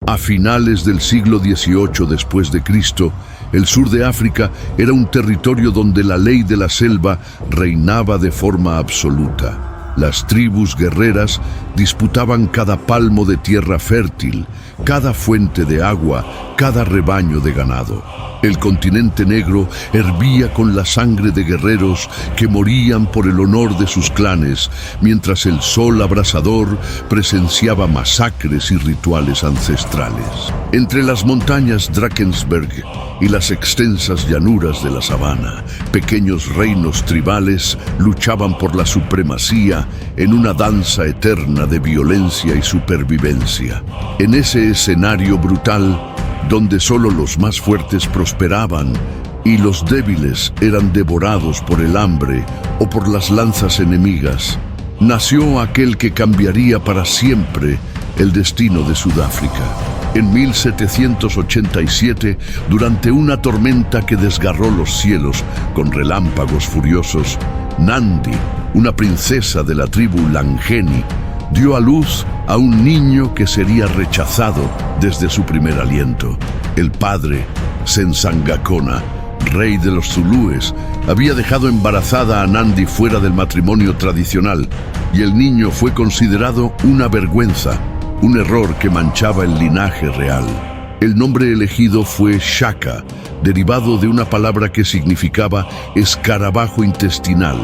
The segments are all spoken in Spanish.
A finales del siglo XVIII después de Cristo, el sur de África era un territorio donde la ley de la selva reinaba de forma absoluta. Las tribus guerreras disputaban cada palmo de tierra fértil, cada fuente de agua, cada rebaño de ganado. El continente negro hervía con la sangre de guerreros que morían por el honor de sus clanes, mientras el sol abrasador presenciaba masacres y rituales ancestrales. Entre las montañas Drakensberg y las extensas llanuras de la sabana, pequeños reinos tribales luchaban por la supremacía en una danza eterna de violencia y supervivencia. En ese escenario brutal, donde solo los más fuertes prosperaban y los débiles eran devorados por el hambre o por las lanzas enemigas, nació aquel que cambiaría para siempre el destino de Sudáfrica. En 1787, durante una tormenta que desgarró los cielos con relámpagos furiosos, Nandi, una princesa de la tribu Langeni, dio a luz a un niño que sería rechazado desde su primer aliento. El padre, Senzangakona, rey de los zulúes, había dejado embarazada a Nandi fuera del matrimonio tradicional, y el niño fue considerado una vergüenza, un error que manchaba el linaje real. El nombre elegido fue Shaka, derivado de una palabra que significaba escarabajo intestinal,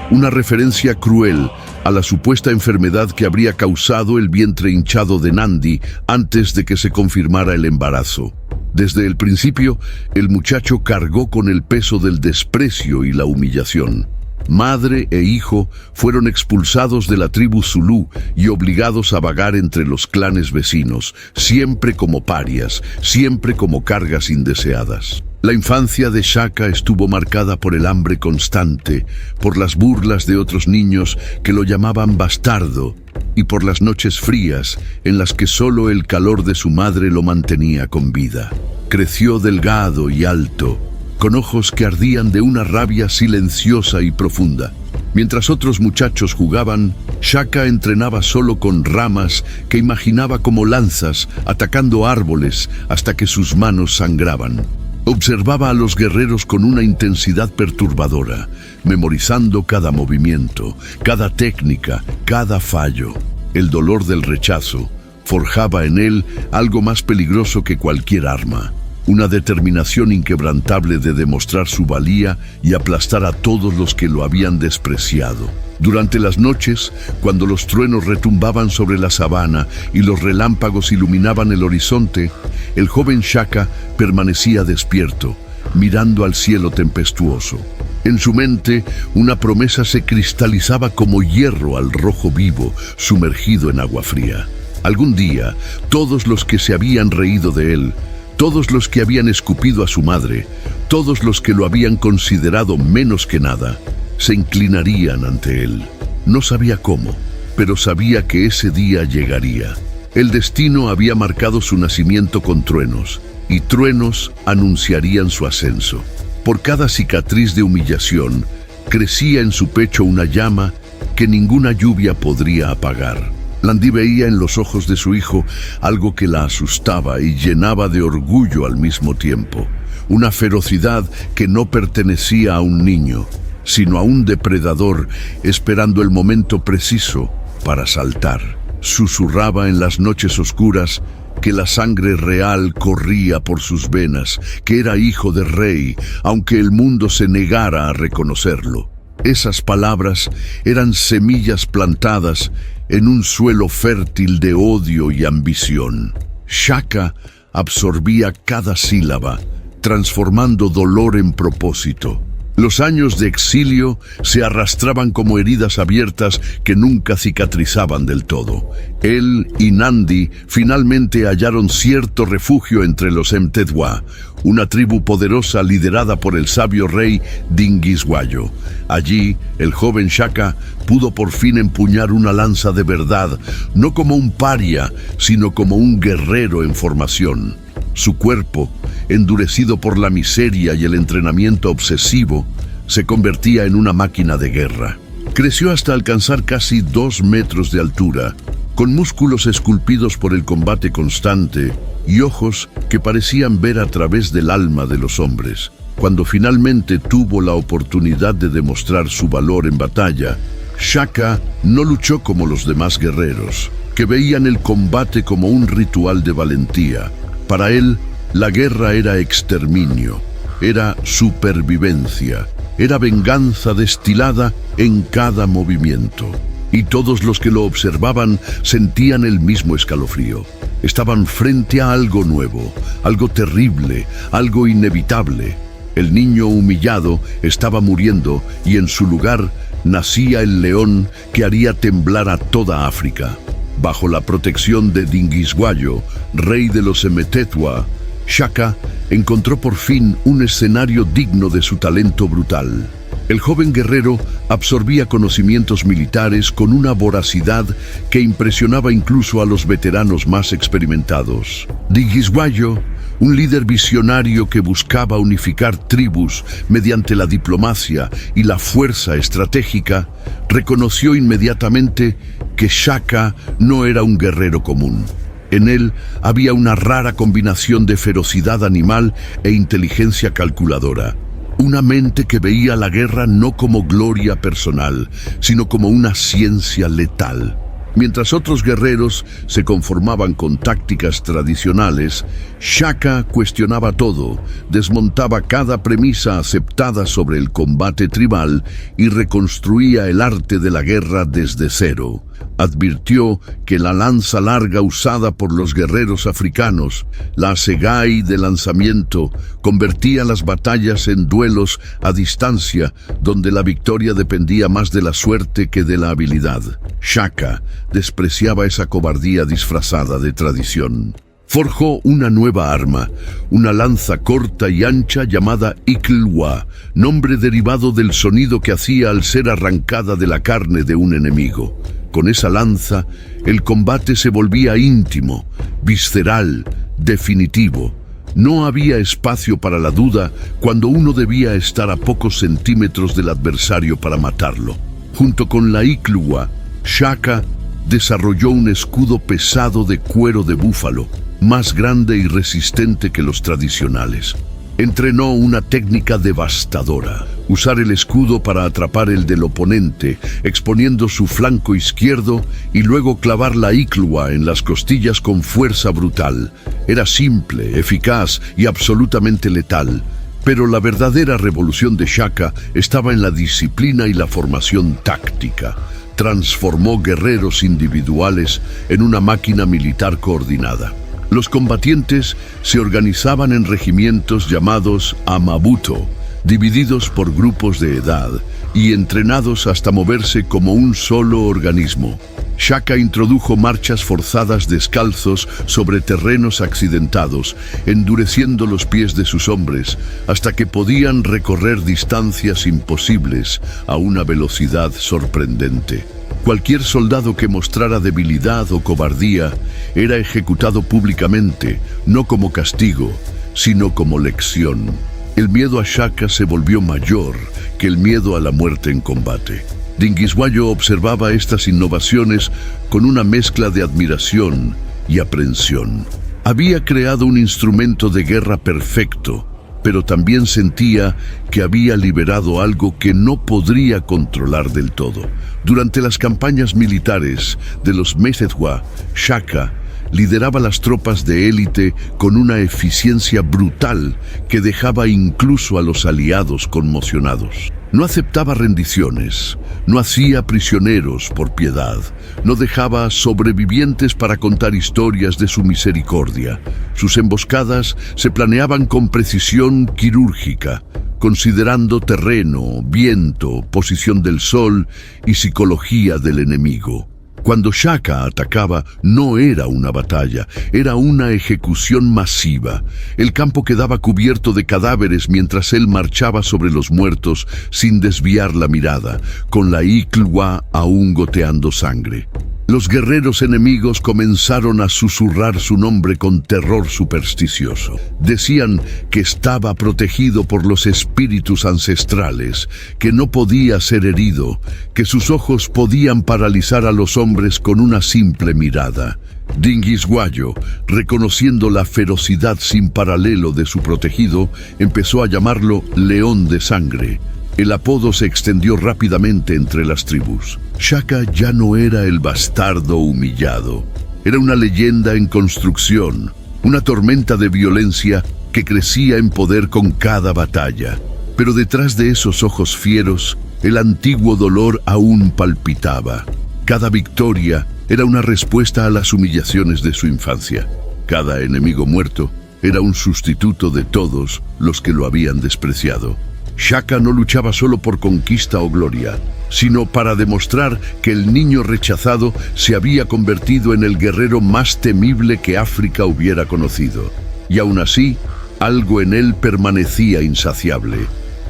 una referencia cruel a la supuesta enfermedad que habría causado el vientre hinchado de Nandi antes de que se confirmara el embarazo. Desde el principio, el muchacho cargó con el peso del desprecio y la humillación. Madre e hijo fueron expulsados de la tribu zulú y obligados a vagar entre los clanes vecinos, siempre como parias, siempre como cargas indeseadas. La infancia de Shaka estuvo marcada por el hambre constante, por las burlas de otros niños que lo llamaban bastardo, y por las noches frías en las que solo el calor de su madre lo mantenía con vida. Creció delgado y alto, con ojos que ardían de una rabia silenciosa y profunda. Mientras otros muchachos jugaban, Shaka entrenaba solo con ramas que imaginaba como lanzas, atacando árboles hasta que sus manos sangraban. Observaba a los guerreros con una intensidad perturbadora, memorizando cada movimiento, cada técnica, cada fallo. El dolor del rechazo forjaba en él algo más peligroso que cualquier arma, una determinación inquebrantable de demostrar su valía y aplastar a todos los que lo habían despreciado. Durante las noches, cuando los truenos retumbaban sobre la sabana y los relámpagos iluminaban el horizonte, el joven Shaka permanecía despierto, mirando al cielo tempestuoso. En su mente, una promesa se cristalizaba como hierro al rojo vivo, sumergido en agua fría. Algún día, todos los que se habían reído de él, todos los que habían escupido a su madre, todos los que lo habían considerado menos que nada, se inclinarían ante él. No sabía cómo, pero sabía que ese día llegaría. El destino había marcado su nacimiento con truenos, y truenos anunciarían su ascenso. Por cada cicatriz de humillación, crecía en su pecho una llama que ninguna lluvia podría apagar. Nandi veía en los ojos de su hijo algo que la asustaba y llenaba de orgullo al mismo tiempo. Una ferocidad que no pertenecía a un niño, sino a un depredador esperando el momento preciso para saltar. Susurraba en las noches oscuras que la sangre real corría por sus venas, que era hijo de rey, aunque el mundo se negara a reconocerlo. Esas palabras eran semillas plantadas en un suelo fértil de odio y ambición. Shaka absorbía cada sílaba, transformando dolor en propósito. Los años de exilio se arrastraban como heridas abiertas que nunca cicatrizaban del todo. Él y Nandi finalmente hallaron cierto refugio entre los Mtedwa, una tribu poderosa liderada por el sabio rey Dingiswayo. Allí, el joven Shaka pudo por fin empuñar una lanza de verdad, no como un paria, sino como un guerrero en formación. Su cuerpo, endurecido por la miseria y el entrenamiento obsesivo, se convertía en una máquina de guerra. Creció hasta alcanzar casi 2 metros de altura, con músculos esculpidos por el combate constante y ojos que parecían ver a través del alma de los hombres. Cuando finalmente tuvo la oportunidad de demostrar su valor en batalla, Shaka no luchó como los demás guerreros, que veían el combate como un ritual de valentía. Para él, la guerra era exterminio, era supervivencia, era venganza destilada en cada movimiento. Y todos los que lo observaban sentían el mismo escalofrío. Estaban frente a algo nuevo, algo terrible, algo inevitable. El niño humillado estaba muriendo y en su lugar nacía el león que haría temblar a toda África. Bajo la protección de Dingiswayo, rey de los Emetetwa, Shaka encontró por fin un escenario digno de su talento brutal. El joven guerrero absorbía conocimientos militares con una voracidad que impresionaba incluso a los veteranos más experimentados. Dingiswayo, un líder visionario que buscaba unificar tribus mediante la diplomacia y la fuerza estratégica, reconoció inmediatamente que Shaka no era un guerrero común. En él había una rara combinación de ferocidad animal e inteligencia calculadora. Una mente que veía la guerra no como gloria personal, sino como una ciencia letal. Mientras otros guerreros se conformaban con tácticas tradicionales, Shaka cuestionaba todo, desmontaba cada premisa aceptada sobre el combate tribal y reconstruía el arte de la guerra desde cero. Advirtió que la lanza larga usada por los guerreros africanos, la assegai de lanzamiento, convertía las batallas en duelos a distancia, donde la victoria dependía más de la suerte que de la habilidad. Shaka despreciaba esa cobardía disfrazada de tradición. Forjó una nueva arma, una lanza corta y ancha llamada Iklwa, nombre derivado del sonido que hacía al ser arrancada de la carne de un enemigo. Con esa lanza, el combate se volvía íntimo, visceral, definitivo. No había espacio para la duda cuando uno debía estar a pocos centímetros del adversario para matarlo. Junto con la Iklwa, Shaka desarrolló un escudo pesado de cuero de búfalo, más grande y resistente que los tradicionales. Entrenó una técnica devastadora: usar el escudo para atrapar el del oponente, exponiendo su flanco izquierdo y luego clavar la Iklwa en las costillas con fuerza brutal. Era simple, eficaz y absolutamente letal. Pero la verdadera revolución de Shaka estaba en la disciplina y la formación táctica. Transformó guerreros individuales en una máquina militar coordinada. Los combatientes se organizaban en regimientos llamados Amabuto, divididos por grupos de edad y entrenados hasta moverse como un solo organismo. Shaka introdujo marchas forzadas descalzos sobre terrenos accidentados, endureciendo los pies de sus hombres hasta que podían recorrer distancias imposibles a una velocidad sorprendente. Cualquier soldado que mostrara debilidad o cobardía era ejecutado públicamente, no como castigo, sino como lección. El miedo a Shaka se volvió mayor que el miedo a la muerte en combate. Dingiswayo observaba estas innovaciones con una mezcla de admiración y aprensión. Había creado un instrumento de guerra perfecto, pero también sentía que había liberado algo que no podría controlar del todo. Durante las campañas militares de los Metetwa, Shaka lideraba las tropas de élite con una eficiencia brutal que dejaba incluso a los aliados conmocionados. No aceptaba rendiciones, no hacía prisioneros por piedad, no dejaba sobrevivientes para contar historias de su misericordia. Sus emboscadas se planeaban con precisión quirúrgica, considerando terreno, viento, posición del sol y psicología del enemigo. Cuando Shaka atacaba, no era una batalla, era una ejecución masiva. El campo quedaba cubierto de cadáveres mientras él marchaba sobre los muertos sin desviar la mirada, con la Iklwa aún goteando sangre. Los guerreros enemigos comenzaron a susurrar su nombre con terror supersticioso. Decían que estaba protegido por los espíritus ancestrales, que no podía ser herido, que sus ojos podían paralizar a los hombres hombres con una simple mirada. Dingiswayo, reconociendo la ferocidad sin paralelo de su protegido, empezó a llamarlo León de Sangre. El apodo se extendió rápidamente entre las tribus. Shaka ya no era el bastardo humillado. Era una leyenda en construcción, una tormenta de violencia que crecía en poder con cada batalla. Pero detrás de esos ojos fieros, el antiguo dolor aún palpitaba. Cada victoria era una respuesta a las humillaciones de su infancia. Cada enemigo muerto era un sustituto de todos los que lo habían despreciado. Shaka no luchaba solo por conquista o gloria, sino para demostrar que el niño rechazado se había convertido en el guerrero más temible que África hubiera conocido. Y aún así, algo en él permanecía insaciable,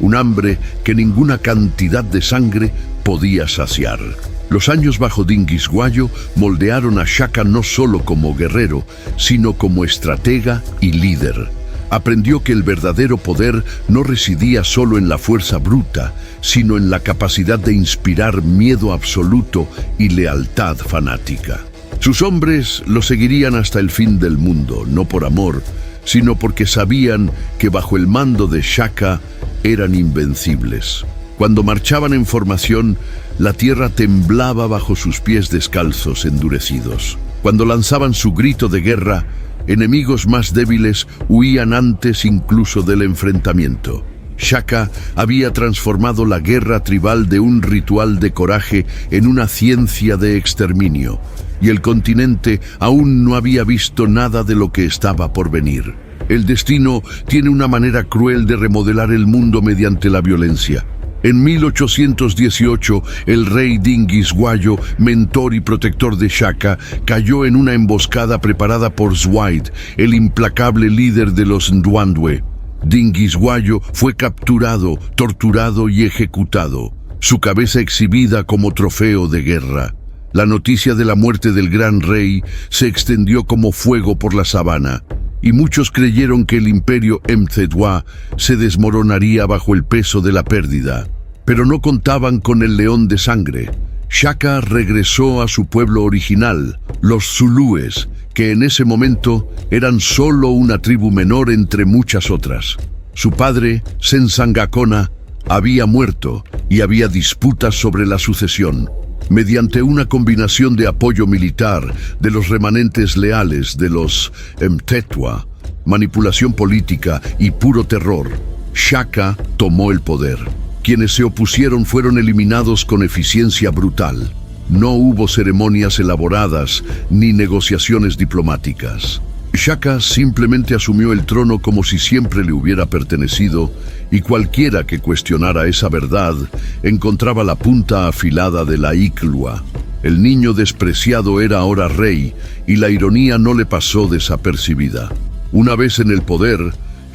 un hambre que ninguna cantidad de sangre podía saciar. Los años bajo Dingiswayo moldearon a Shaka no solo como guerrero, sino como estratega y líder. Aprendió que el verdadero poder no residía solo en la fuerza bruta, sino en la capacidad de inspirar miedo absoluto y lealtad fanática. Sus hombres lo seguirían hasta el fin del mundo, no por amor, sino porque sabían que bajo el mando de Shaka eran invencibles. Cuando marchaban en formación, la tierra temblaba bajo sus pies descalzos, endurecidos. Cuando lanzaban su grito de guerra, enemigos más débiles huían antes incluso del enfrentamiento. Shaka había transformado la guerra tribal de un ritual de coraje en una ciencia de exterminio, y el continente aún no había visto nada de lo que estaba por venir. El destino tiene una manera cruel de remodelar el mundo mediante la violencia. En 1818, el rey Dingiswayo, mentor y protector de Shaka, cayó en una emboscada preparada por Zwide, el implacable líder de los Ndwandwe. Dingiswayo fue capturado, torturado y ejecutado, su cabeza exhibida como trofeo de guerra. La noticia de la muerte del gran rey se extendió como fuego por la sabana, y muchos creyeron que el imperio Mthethwa se desmoronaría bajo el peso de la pérdida. Pero no contaban con el León de Sangre. Shaka regresó a su pueblo original, los Zulúes, que en ese momento eran solo una tribu menor entre muchas otras. Su padre, Sensangakona, había muerto y había disputas sobre la sucesión. Mediante una combinación de apoyo militar de los remanentes leales de los Mthethwa, manipulación política y puro terror, Shaka tomó el poder. Quienes se opusieron fueron eliminados con eficiencia brutal. No hubo ceremonias elaboradas ni negociaciones diplomáticas. Shaka simplemente asumió el trono como si siempre le hubiera pertenecido, y cualquiera que cuestionara esa verdad encontraba la punta afilada de la Iklua. El niño despreciado era ahora rey, y la ironía no le pasó desapercibida. Una vez en el poder,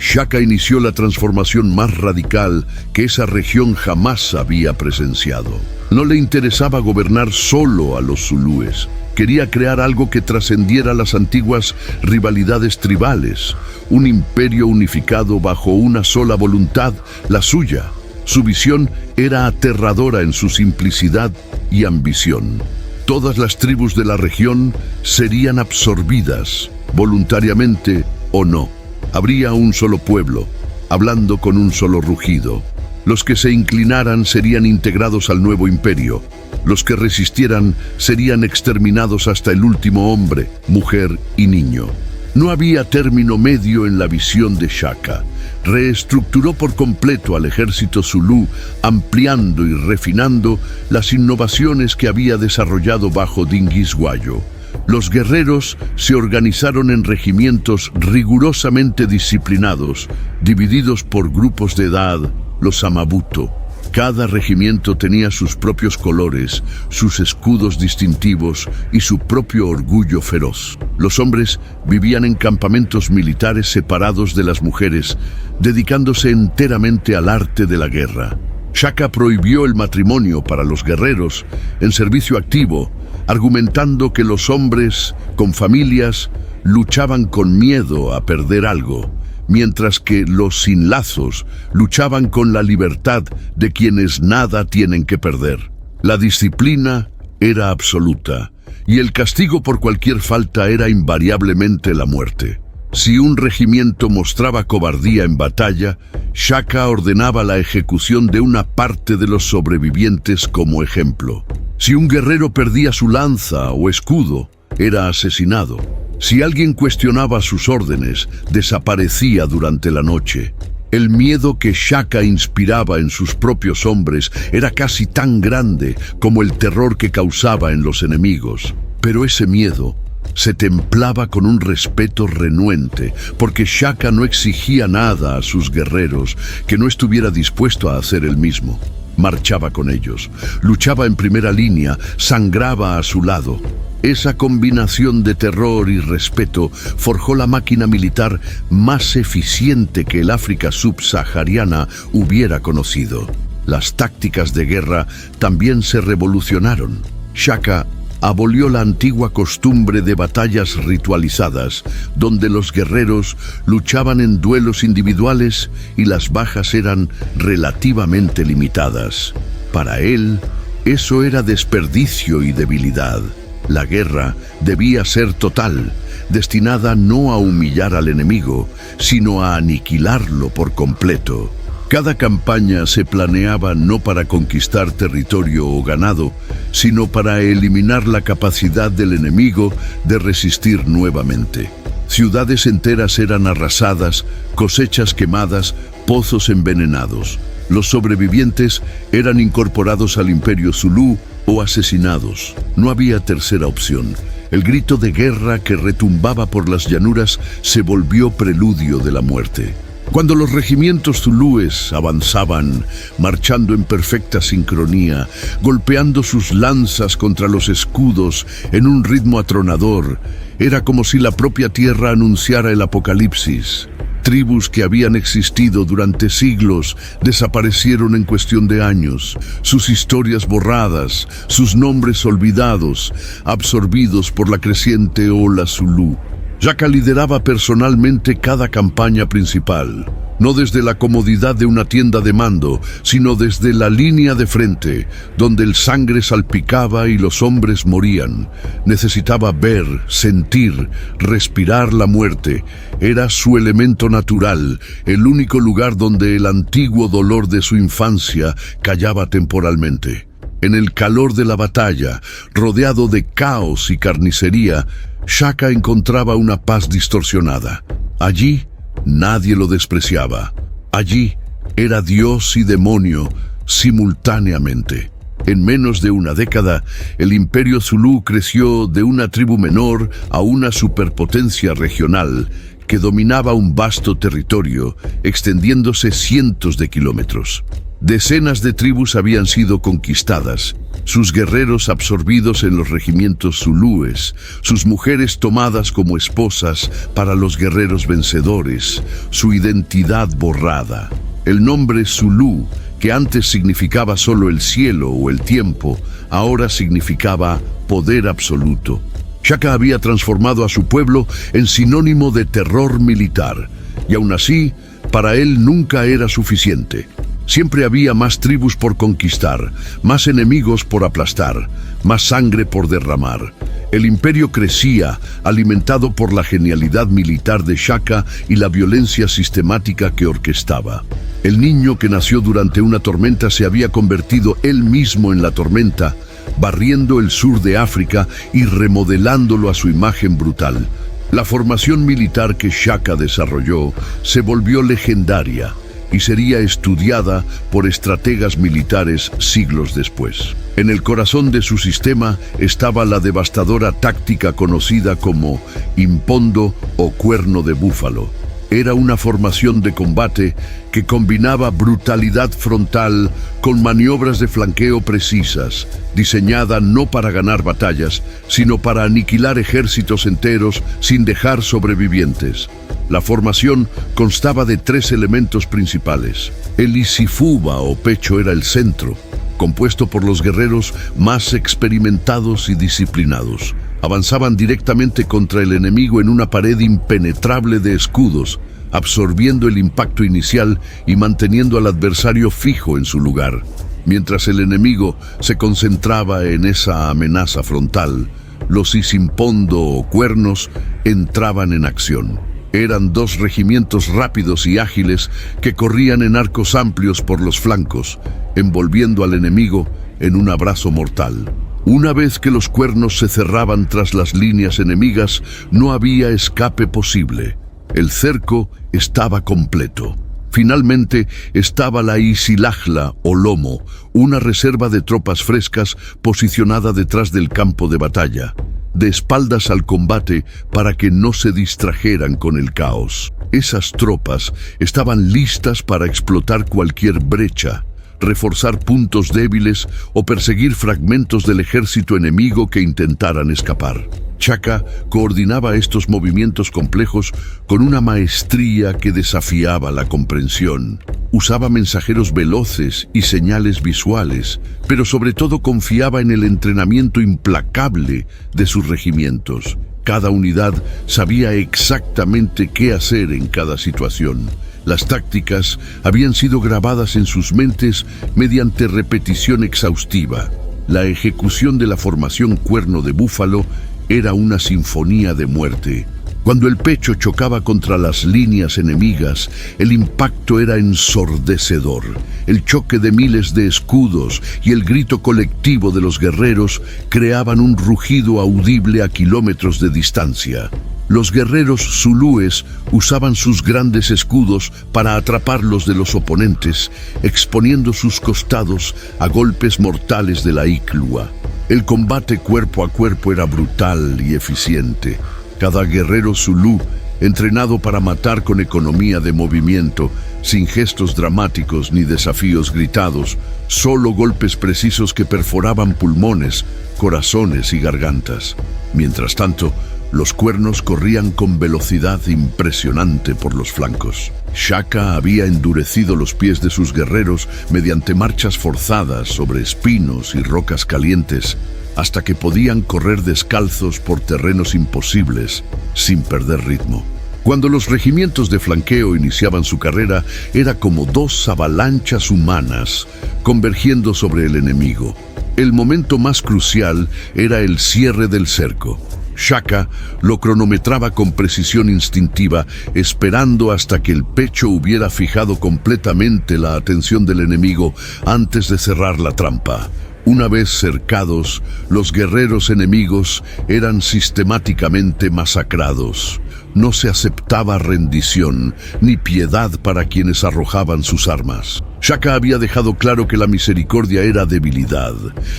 Shaka inició la transformación más radical que esa región jamás había presenciado. No le interesaba gobernar solo a los zulúes. Quería crear algo que trascendiera las antiguas rivalidades tribales, un imperio unificado bajo una sola voluntad, la suya. Su visión era aterradora en su simplicidad y ambición. Todas las tribus de la región serían absorbidas, voluntariamente o no. Habría un solo pueblo, hablando con un solo rugido. Los que se inclinaran serían integrados al nuevo imperio. Los que resistieran serían exterminados hasta el último hombre, mujer y niño. No había término medio en la visión de Shaka. Reestructuró por completo al ejército zulú, ampliando y refinando las innovaciones que había desarrollado bajo Dingiswayo. Los guerreros se organizaron en regimientos rigurosamente disciplinados, divididos por grupos de edad, los Amabuto. Cada regimiento tenía sus propios colores, sus escudos distintivos y su propio orgullo feroz. Los hombres vivían en campamentos militares separados de las mujeres, dedicándose enteramente al arte de la guerra. Shaka prohibió el matrimonio para los guerreros en servicio activo, argumentando que los hombres con familias luchaban con miedo a perder algo, mientras que los sin lazos luchaban con la libertad de quienes nada tienen que perder. La disciplina era absoluta, y el castigo por cualquier falta era invariablemente la muerte. Si un regimiento mostraba cobardía en batalla, Shaka ordenaba la ejecución de una parte de los sobrevivientes como ejemplo. Si un guerrero perdía su lanza o escudo, era asesinado. Si alguien cuestionaba sus órdenes, desaparecía durante la noche. El miedo que Shaka inspiraba en sus propios hombres era casi tan grande como el terror que causaba en los enemigos. Pero ese miedo se templaba con un respeto renuente, porque Shaka no exigía nada a sus guerreros que no estuviera dispuesto a hacer el mismo. Marchaba con ellos, luchaba en primera línea, sangraba a su lado. Esa combinación de terror y respeto forjó la máquina militar más eficiente que el África subsahariana hubiera conocido. Las tácticas de guerra también se revolucionaron. Shaka abolió la antigua costumbre de batallas ritualizadas, donde los guerreros luchaban en duelos individuales y las bajas eran relativamente limitadas. Para él, eso era desperdicio y debilidad. La guerra debía ser total, destinada no a humillar al enemigo, sino a aniquilarlo por completo. Cada campaña se planeaba no para conquistar territorio o ganado, sino para eliminar la capacidad del enemigo de resistir nuevamente. Ciudades enteras eran arrasadas, cosechas quemadas, pozos envenenados. Los sobrevivientes eran incorporados al Imperio Zulú o asesinados. No había tercera opción. El grito de guerra que retumbaba por las llanuras se volvió preludio de la muerte. Cuando los regimientos zulúes avanzaban, marchando en perfecta sincronía, golpeando sus lanzas contra los escudos en un ritmo atronador, era como si la propia tierra anunciara el apocalipsis. Tribus que habían existido durante siglos desaparecieron en cuestión de años, sus historias borradas, sus nombres olvidados, absorbidos por la creciente ola zulú. Shaka lideraba personalmente cada campaña principal, no desde la comodidad de una tienda de mando, sino desde la línea de frente, donde el sangre salpicaba y los hombres morían. Necesitaba ver, sentir, respirar la muerte. Era su elemento natural, el único lugar donde el antiguo dolor de su infancia callaba temporalmente. En el calor de la batalla, rodeado de caos y carnicería, Shaka encontraba una paz distorsionada. Allí, nadie lo despreciaba. Allí, era Dios y demonio simultáneamente. En menos de una década, el Imperio Zulú creció de una tribu menor a una superpotencia regional que dominaba un vasto territorio, extendiéndose cientos de kilómetros. Decenas de tribus habían sido conquistadas, sus guerreros absorbidos en los regimientos zulúes, sus mujeres tomadas como esposas para los guerreros vencedores, su identidad borrada. El nombre Zulú, que antes significaba solo el cielo o el tiempo, ahora significaba poder absoluto. Shaka había transformado a su pueblo en sinónimo de terror militar, y aún así, para él nunca era suficiente. Siempre había más tribus por conquistar, más enemigos por aplastar, más sangre por derramar. El imperio crecía, alimentado por la genialidad militar de Shaka y la violencia sistemática que orquestaba. El niño que nació durante una tormenta se había convertido él mismo en la tormenta, barriendo el sur de África y remodelándolo a su imagen brutal. La formación militar que Shaka desarrolló se volvió legendaria y sería estudiada por estrategas militares siglos después. En el corazón de su sistema estaba la devastadora táctica conocida como impondo o cuerno de búfalo. Era una formación de combate que combinaba brutalidad frontal con maniobras de flanqueo precisas, diseñada no para ganar batallas, sino para aniquilar ejércitos enteros sin dejar sobrevivientes. La formación constaba de 3 elementos principales. El isifuba o pecho era el centro, compuesto por los guerreros más experimentados y disciplinados. Avanzaban directamente contra el enemigo en una pared impenetrable de escudos, absorbiendo el impacto inicial y manteniendo al adversario fijo en su lugar. Mientras el enemigo se concentraba en esa amenaza frontal, los Isimpondo o Cuernos entraban en acción. Eran 2 regimientos rápidos y ágiles que corrían en arcos amplios por los flancos, envolviendo al enemigo en un abrazo mortal. Una vez que los Cuernos se cerraban tras las líneas enemigas, no había escape posible. El cerco estaba completo. Finalmente estaba la Isilajla o Lomo, una reserva de tropas frescas posicionada detrás del campo de batalla, de espaldas al combate para que no se distrajeran con el caos. Esas tropas estaban listas para explotar cualquier brecha, reforzar puntos débiles o perseguir fragmentos del ejército enemigo que intentaran escapar. Shaka coordinaba estos movimientos complejos con una maestría que desafiaba la comprensión. Usaba mensajeros veloces y señales visuales, pero sobre todo confiaba en el entrenamiento implacable de sus regimientos. Cada unidad sabía exactamente qué hacer en cada situación. Las tácticas habían sido grabadas en sus mentes mediante repetición exhaustiva. La ejecución de la formación Cuerno de Búfalo era una sinfonía de muerte. Cuando el pecho chocaba contra las líneas enemigas, el impacto era ensordecedor. El choque de miles de escudos y el grito colectivo de los guerreros creaban un rugido audible a kilómetros de distancia. Los guerreros zulúes usaban sus grandes escudos para atraparlos de los oponentes, exponiendo sus costados a golpes mortales de la Iklua. El combate cuerpo a cuerpo era brutal y eficiente. Cada guerrero zulú, entrenado para matar con economía de movimiento, sin gestos dramáticos ni desafíos gritados, solo golpes precisos que perforaban pulmones, corazones y gargantas. Mientras tanto, los Cuernos corrían con velocidad impresionante por los flancos. Shaka había endurecido los pies de sus guerreros mediante marchas forzadas sobre espinos y rocas calientes, hasta que podían correr descalzos por terrenos imposibles, sin perder ritmo. Cuando los regimientos de flanqueo iniciaban su carrera, era como 2 avalanchas humanas convergiendo sobre el enemigo. El momento más crucial era el cierre del cerco. Shaka lo cronometraba con precisión instintiva, esperando hasta que el pecho hubiera fijado completamente la atención del enemigo antes de cerrar la trampa. Una vez cercados, los guerreros enemigos eran sistemáticamente masacrados. No se aceptaba rendición ni piedad para quienes arrojaban sus armas. Shaka había dejado claro que la misericordia era debilidad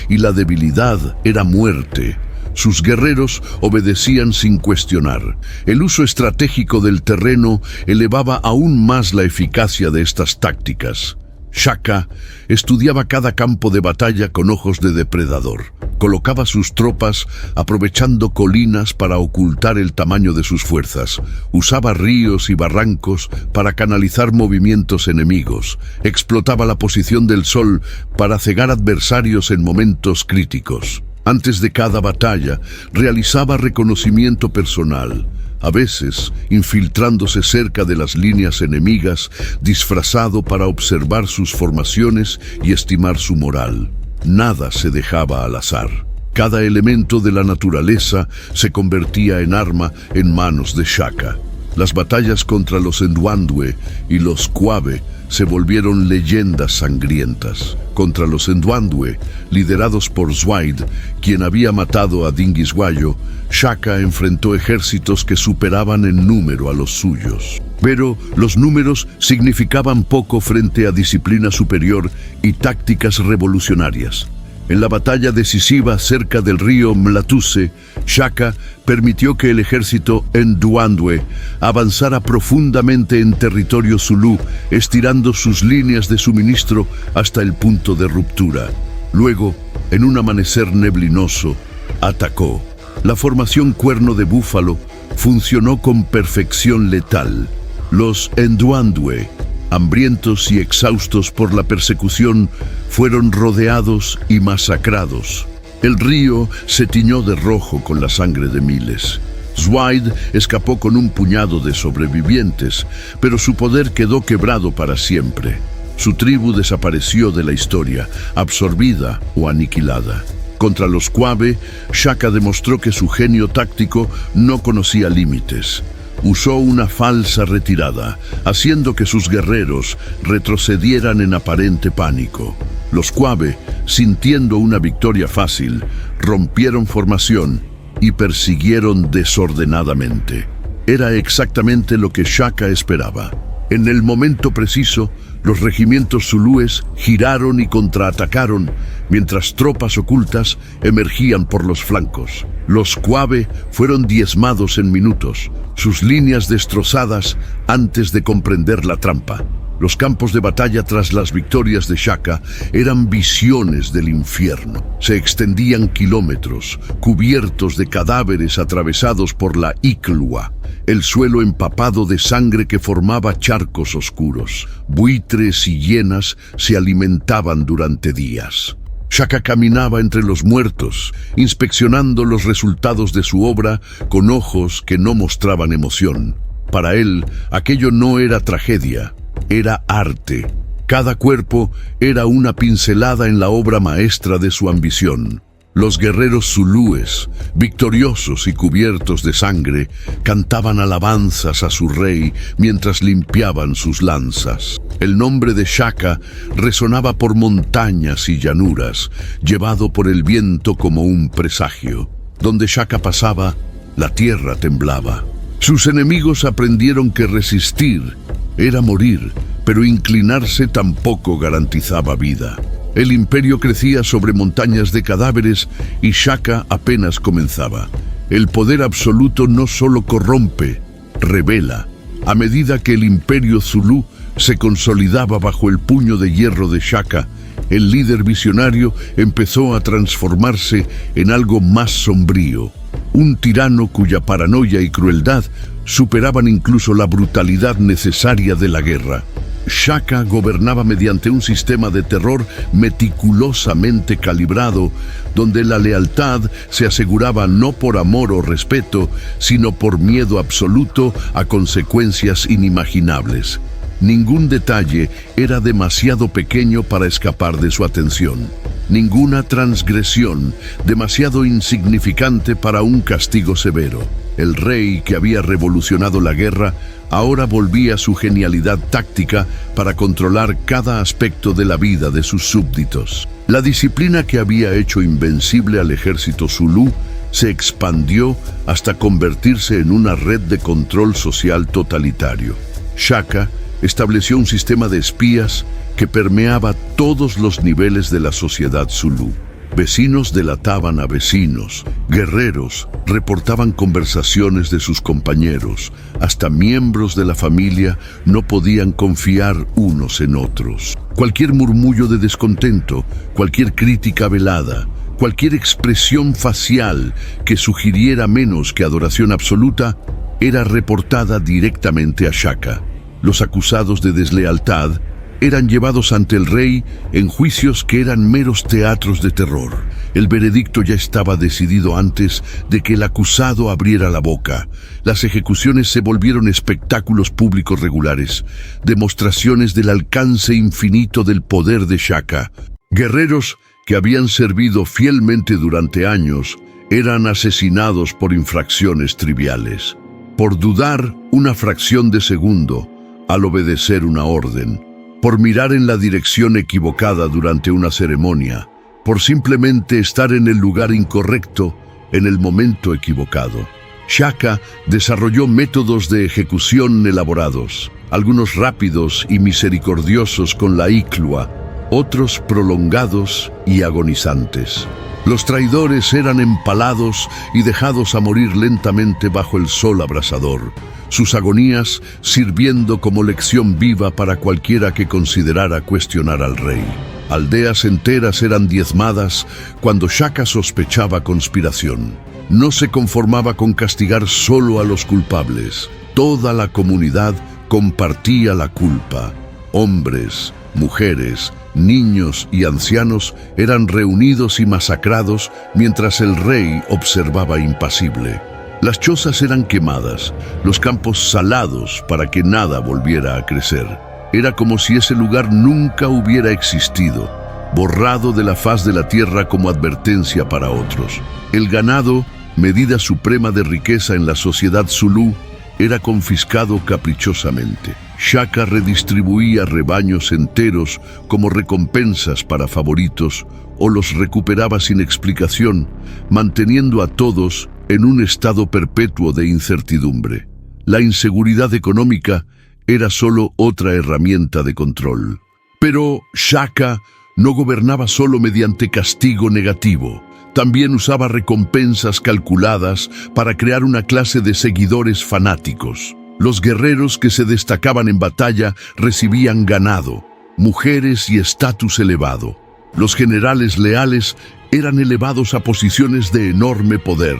y la debilidad era muerte. Sus guerreros obedecían sin cuestionar. El uso estratégico del terreno elevaba aún más la eficacia de estas tácticas. Shaka estudiaba cada campo de batalla con ojos de depredador. Colocaba sus tropas aprovechando colinas para ocultar el tamaño de sus fuerzas. Usaba ríos y barrancos para canalizar movimientos enemigos. Explotaba la posición del sol para cegar adversarios en momentos críticos. Antes de cada batalla, realizaba reconocimiento personal, a veces infiltrándose cerca de las líneas enemigas, disfrazado para observar sus formaciones y estimar su moral. Nada se dejaba al azar. Cada elemento de la naturaleza se convertía en arma en manos de Shaka. Las batallas contra los Ndwandwe y los Kwabe se volvieron leyendas sangrientas. Contra los Ndwandwe, liderados por Zwaid, quien había matado a Dingiswayo, Shaka enfrentó ejércitos que superaban en número a los suyos. Pero los números significaban poco frente a disciplina superior y tácticas revolucionarias. En la batalla decisiva cerca del río Mlatuse, Shaka permitió que el ejército Ndwandwe avanzara profundamente en territorio zulú, estirando sus líneas de suministro hasta el punto de ruptura. Luego, en un amanecer neblinoso, atacó. La formación Cuerno de Búfalo funcionó con perfección letal. Los Ndwandwe, hambrientos y exhaustos por la persecución, fueron rodeados y masacrados. El río se tiñó de rojo con la sangre de miles. Zwaid escapó con un puñado de sobrevivientes, pero su poder quedó quebrado para siempre. Su tribu desapareció de la historia, absorbida o aniquilada. Contra los Quabe, Shaka demostró que su genio táctico no conocía límites. Usó una falsa retirada, haciendo que sus guerreros retrocedieran en aparente pánico. Los Quabe, sintiendo una victoria fácil, rompieron formación y persiguieron desordenadamente. Era exactamente lo que Shaka esperaba. En el momento preciso, los regimientos zulúes giraron y contraatacaron, mientras tropas ocultas emergían por los flancos. Los Quabe fueron diezmados en minutos, sus líneas destrozadas antes de comprender la trampa. Los campos de batalla tras las victorias de Shaka eran visiones del infierno. Se extendían kilómetros, cubiertos de cadáveres atravesados por la Iklwa, el suelo empapado de sangre que formaba charcos oscuros. Buitres y hienas se alimentaban durante días. Shaka caminaba entre los muertos, inspeccionando los resultados de su obra con ojos que no mostraban emoción. Para él, aquello no era tragedia, era arte. Cada cuerpo era una pincelada en la obra maestra de su ambición. Los guerreros zulúes, victoriosos y cubiertos de sangre, cantaban alabanzas a su rey mientras limpiaban sus lanzas. El nombre de Shaka resonaba por montañas y llanuras, llevado por el viento como un presagio. Donde Shaka pasaba, la tierra temblaba. Sus enemigos aprendieron que resistir era morir, pero inclinarse tampoco garantizaba vida. El imperio crecía sobre montañas de cadáveres y Shaka apenas comenzaba. El poder absoluto no solo corrompe, revela. A medida que el imperio zulú se consolidaba bajo el puño de hierro de Shaka, el líder visionario empezó a transformarse en algo más sombrío. Un tirano cuya paranoia y crueldad superaban incluso la brutalidad necesaria de la guerra. Shaka gobernaba mediante un sistema de terror meticulosamente calibrado, donde la lealtad se aseguraba no por amor o respeto, sino por miedo absoluto a consecuencias inimaginables. Ningún detalle era demasiado pequeño para escapar de su atención. Ninguna transgresión demasiado insignificante para un castigo severo. El rey que había revolucionado la guerra ahora volvía su genialidad táctica para controlar cada aspecto de la vida de sus súbditos. La disciplina que había hecho invencible al ejército zulú se expandió hasta convertirse en una red de control social totalitario. Shaka estableció un sistema de espías que permeaba todos los niveles de la sociedad zulú. Vecinos delataban a vecinos, guerreros reportaban conversaciones de sus compañeros, hasta miembros de la familia no podían confiar unos en otros. Cualquier murmullo de descontento, cualquier crítica velada, cualquier expresión facial que sugiriera menos que adoración absoluta, era reportada directamente a Shaka. Los acusados de deslealtad eran llevados ante el rey en juicios que eran meros teatros de terror. El veredicto ya estaba decidido antes de que el acusado abriera la boca. Las ejecuciones se volvieron espectáculos públicos regulares, demostraciones del alcance infinito del poder de Shaka. Guerreros que habían servido fielmente durante años eran asesinados por infracciones triviales, por dudar una fracción de segundo al obedecer una orden, por mirar en la dirección equivocada durante una ceremonia, por simplemente estar en el lugar incorrecto en el momento equivocado. Shaka desarrolló métodos de ejecución elaborados, algunos rápidos y misericordiosos con la Iklwa, otros prolongados y agonizantes. Los traidores eran empalados y dejados a morir lentamente bajo el sol abrasador, sus agonías sirviendo como lección viva para cualquiera que considerara cuestionar al rey. Aldeas enteras eran diezmadas cuando Shaka sospechaba conspiración. No se conformaba con castigar solo a los culpables. Toda la comunidad compartía la culpa. Hombres, mujeres, niños y ancianos eran reunidos y masacrados mientras el rey observaba impasible. Las chozas eran quemadas, los campos salados para que nada volviera a crecer. Era como si ese lugar nunca hubiera existido. borrado de la faz de la tierra como advertencia para otros. El ganado, medida suprema de riqueza en la sociedad zulú, era confiscado caprichosamente. Shaka redistribuía rebaños enteros como recompensas para favoritos o los recuperaba sin explicación, manteniendo a todos en un estado perpetuo de incertidumbre. La inseguridad económica era solo otra herramienta de control. Pero Shaka no gobernaba solo mediante castigo negativo. También usaba recompensas calculadas para crear una clase de seguidores fanáticos. Los guerreros que se destacaban en batalla recibían ganado, mujeres y estatus elevado. Los generales leales eran elevados a posiciones de enorme poder,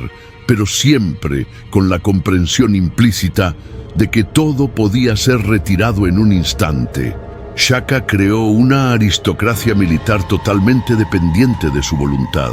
pero siempre con la comprensión implícita de que todo podía ser retirado en un instante. Shaka creó una aristocracia militar totalmente dependiente de su voluntad.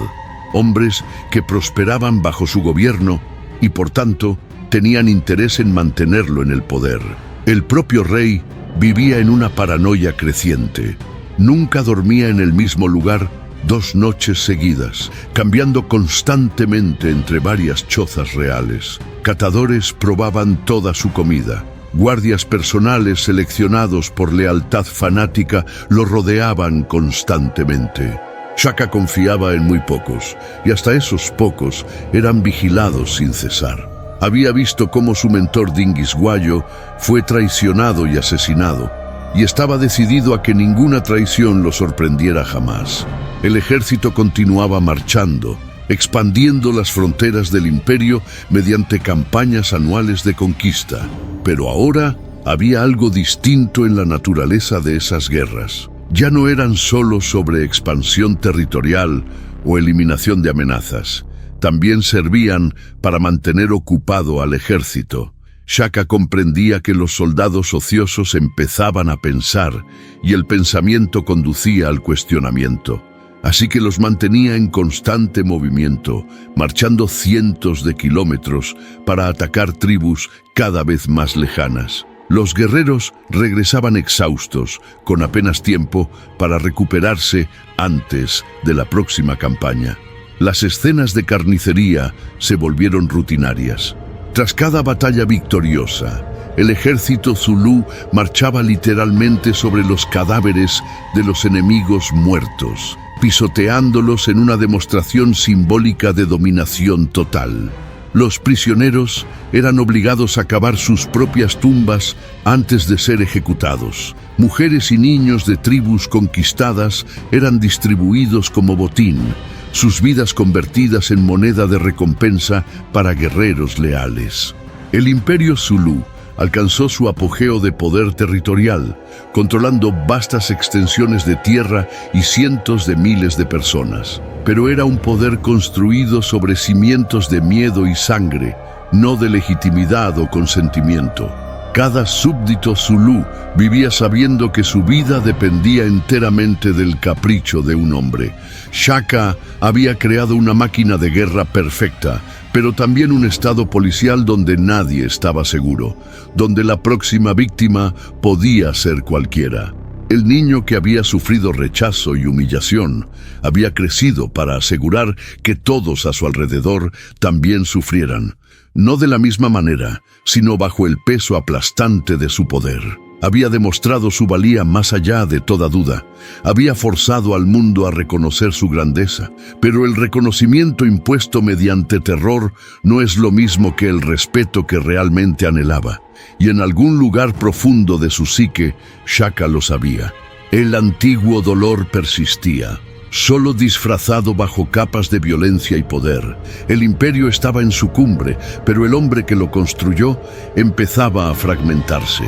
Hombres que prosperaban bajo su gobierno y, por tanto, tenían interés en mantenerlo en el poder. El propio rey vivía en una paranoia creciente. Nunca dormía en el mismo lugar 2 noches seguidas, cambiando constantemente entre varias chozas reales. Catadores probaban toda su comida. Guardias personales seleccionados por lealtad fanática lo rodeaban constantemente. Shaka confiaba en muy pocos, y hasta esos pocos eran vigilados sin cesar. Había visto cómo su mentor Dingiswayo fue traicionado y asesinado, y estaba decidido a que ninguna traición lo sorprendiera jamás. El ejército continuaba marchando, expandiendo las fronteras del imperio mediante campañas anuales de conquista. Pero ahora había algo distinto en la naturaleza de esas guerras. Ya no eran solo sobre expansión territorial o eliminación de amenazas. También servían para mantener ocupado al ejército. Shaka comprendía que los soldados ociosos empezaban a pensar y el pensamiento conducía al cuestionamiento. Así que los mantenía en constante movimiento, marchando cientos de kilómetros para atacar tribus cada vez más lejanas. Los guerreros regresaban exhaustos, con apenas tiempo para recuperarse antes de la próxima campaña. Las escenas de carnicería se volvieron rutinarias. Tras cada batalla victoriosa, el ejército zulú marchaba literalmente sobre los cadáveres de los enemigos muertos, pisoteándolos en una demostración simbólica de dominación total. Los prisioneros eran obligados a cavar sus propias tumbas antes de ser ejecutados. Mujeres y niños de tribus conquistadas eran distribuidos como botín, sus vidas convertidas en moneda de recompensa para guerreros leales. El imperio zulú alcanzó su apogeo de poder territorial, controlando vastas extensiones de tierra y cientos de miles de personas. Pero era un poder construido sobre cimientos de miedo y sangre, no de legitimidad o consentimiento. Cada súbdito zulú vivía sabiendo que su vida dependía enteramente del capricho de un hombre. Shaka había creado una máquina de guerra perfecta, pero también un estado policial donde nadie estaba seguro, donde la próxima víctima podía ser cualquiera. El niño que había sufrido rechazo y humillación había crecido para asegurar que todos a su alrededor también sufrieran, no de la misma manera, sino bajo el peso aplastante de su poder. Había demostrado su valía más allá de toda duda. Había forzado al mundo a reconocer su grandeza, pero el reconocimiento impuesto mediante terror no es lo mismo que el respeto que realmente anhelaba. Y en algún lugar profundo de su psique, Shaka lo sabía. El antiguo dolor persistía, solo disfrazado bajo capas de violencia y poder. El imperio estaba en su cumbre, pero el hombre que lo construyó empezaba a fragmentarse.